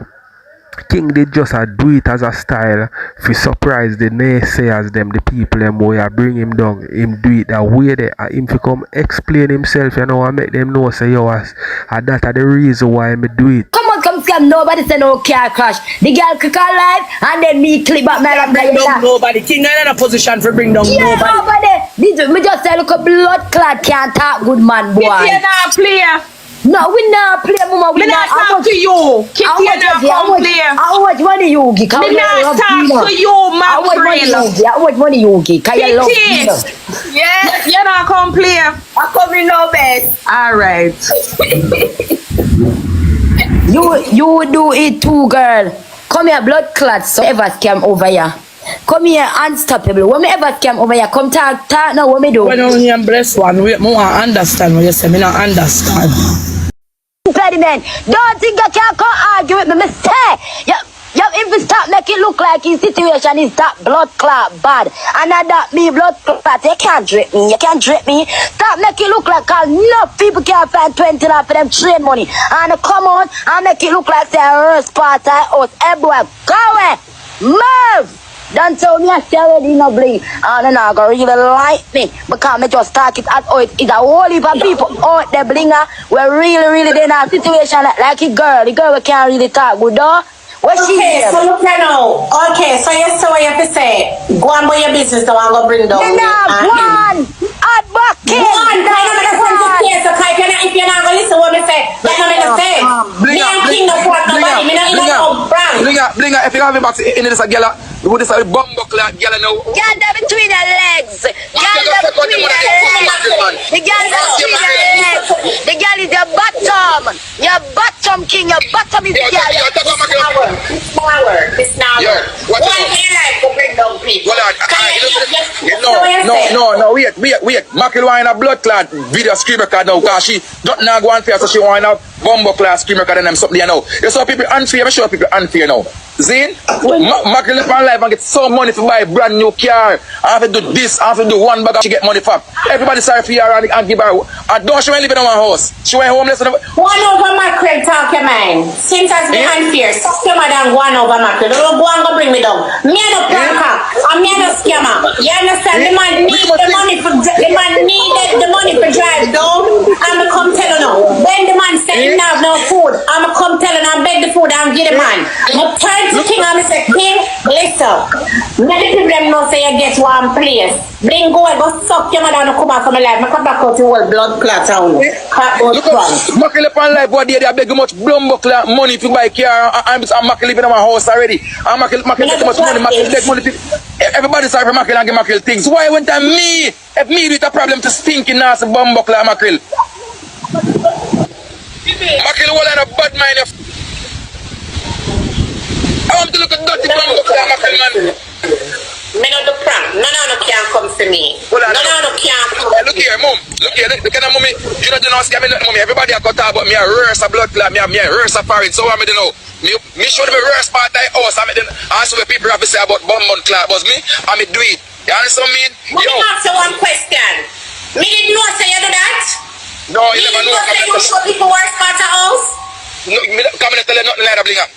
King did just do it as a style to surprise the naysayers them, the people them who bring him down. Him do it that way there. Him to come explain himself, you know, and make them know say yo that are the reason why me do it. Come scam, nobody say no car crash. The girl could call live and then me clip up my lap. Bring down nobody. King ain't in a position for bring down nobody. Me just say look a blood clot can't talk good man boy. You're not a player. No, we not play, mama. We Me not talk to you. Kitty, you not come play. How much money you give? Me not talk to you, How much money Mackerel. you give? How much money you give? Can you love Kitty. me? Yes. You not come play. I come in no best. All right. You do it too, girl. Come here, blood clots. So ever scam over here. Come here, unstoppable. When me ever scam over here, come talk now. What me do? When you bless one, we more understand what you say. Me not understand. Impediment. Don't think you can come argue with me. Me say, if you stop make it look like his situation is that blood clot bad, and that me blood clot, you can't drip me. You can't drip me. Stop make it look like cause enough people can't find 20 for them train money, and come on and make it look like say a worst part of us. Hey boy, go away, move. Don't tell me I still already no bling. And then I go really like me. Because me just talk it as oh it's a whole heap of people out there blinger. We're really in a situation like a girl. The girl we can't really talk good though. What she Okay, so look now. Okay, so you say what you have to say. Go on with your business now and go bring down. Go on. Hard back kid. Go on, I don't make a sense of case. So if you're not going to listen what me say, that don't make no sense. Me and King no support nobody. Me not even no brand. Blinger, if you have me back in this girl, we would decide bumbo clock girl now. Girl them between the legs. Girl them between the legs. The girl them between the legs. The girl is your bottom. Your bottom king. Your bottom is the girl. It's not work. It's not work. One day like to bring down people. No, wait. Mackerel want a blood clot video scream record now because she don't now go unfair, so she want a bumbo class scream record and them something now. You saw people unfair, I show people unfair now. Zane, Mackerel live on life and get so money to buy a brand new car. I have to do this, I have to do one bag, she get money for. Everybody sorry for her and give her. And don't she went living in one house. She went homeless. One over Mackerel talk your mind. Since has been unfair, stop your mother and go on over Mackerel. Don't go and go bring me down. Me and a pranker, and me and a scammer. You understand? The man need the money for needed the money for drive down. I'ma come tell her now. When the man said he have no food, I'ma come tell her and beg the food and give the man. But turn to King and I say, King, listen. Many people them know say you get one place. Bring go suck your mother and come back from my life. I come back out to all blood clot town. Look up, Mackerel upon life, what they beg much bumbo clot money to buy car. I'm Mackerel living in my house already. I'm Mackerel get too much money. Mackerel beg money. Everybody sorry for Mackerel and give Mackerel things. Why went I me? If me with a problem to stinking nasty bumbo clot Mackerel. Mackerel will have a bad mind. I want to look at dirty bumbo clot Mackerel man. Me not the prank. None of them can come for me. None of them can come. Look here, mom. Look here. Look at mommy. You know, do not scare me, mommy. Everybody I got talk about me a reverse a blood clot. Me a reverse a foreign. So what me do know? Me show them a reverse part of the house. I me then answer what people have to say about bumbo clot. But me, I me do it. You understand me? Let me ask you one question. Me didn't know say you do that. No, you never know. You didn't know say you show people worse part of house. No, me come and tell you nothing like that, Blinger.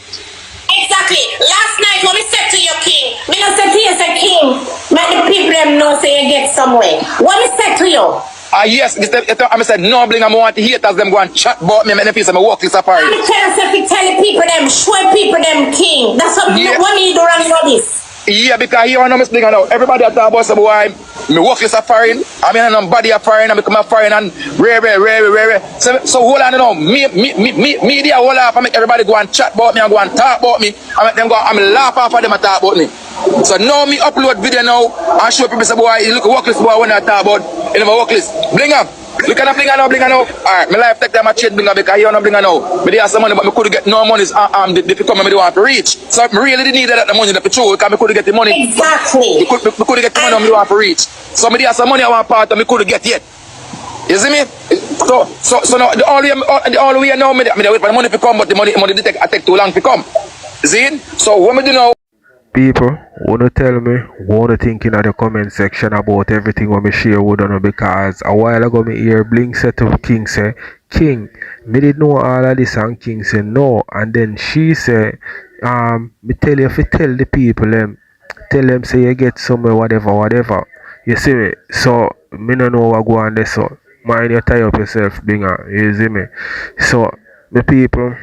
Exactly. Last night when we said to your king, me not say to you say king, make the people them know say you get somewhere. What we said to you? Yes, I said no Blinger, I want to haters them go and chat about me and the piece of my work this safari. I'm trying to tell the people them, show people them king. That's what what me do wrong for this. Yeah, because here I know Miss Blinger now. Everybody at talk about some boy, me work is a foreign. I mean I'm body a foreign, I become a foreign and rare. So hold on now. Me there hold off, I make everybody go and chat about me and go and talk about me. I make them go and laugh off of them and talk about me. So now me upload video now and show people say boy, you look workless boy when I talk about in my workless. Blinger. Look at the Blinger now. Alright, my life take time I change Blinger because you don't Blinger now. But they have some money but me could get no money they come and me don't want to reach. So I really need that the money the petrol because me could get the money. Exactly. Me could get the money and me don't want to reach. So me have some money I want part and me could get yet. You see me? So now the only way now me wait for the money to come but the money I take too long to come. See? So what me do now? People, wanna tell me what you think in the comment section about everything what me share with you because a while ago me hear Blink said to King say, King, me did know all of this and King say no and then she say, me tell you if you tell the people tell them say you get somewhere whatever. You see me? So me no know what go on there so mind you tie up yourself Blinger, you see me? So the people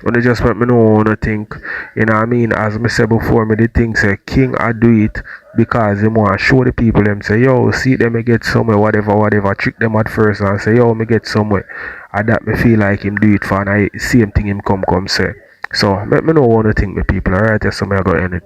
when they just let me know what I think, you know what I mean? As I said before, me the thing say King I do it because they want to show the people them say yo see them me get somewhere whatever trick them at first and say yo me get somewhere And that me feel like him do it for, and I same thing him come say. So, let me know what you think, my people. Alright, so I go end it.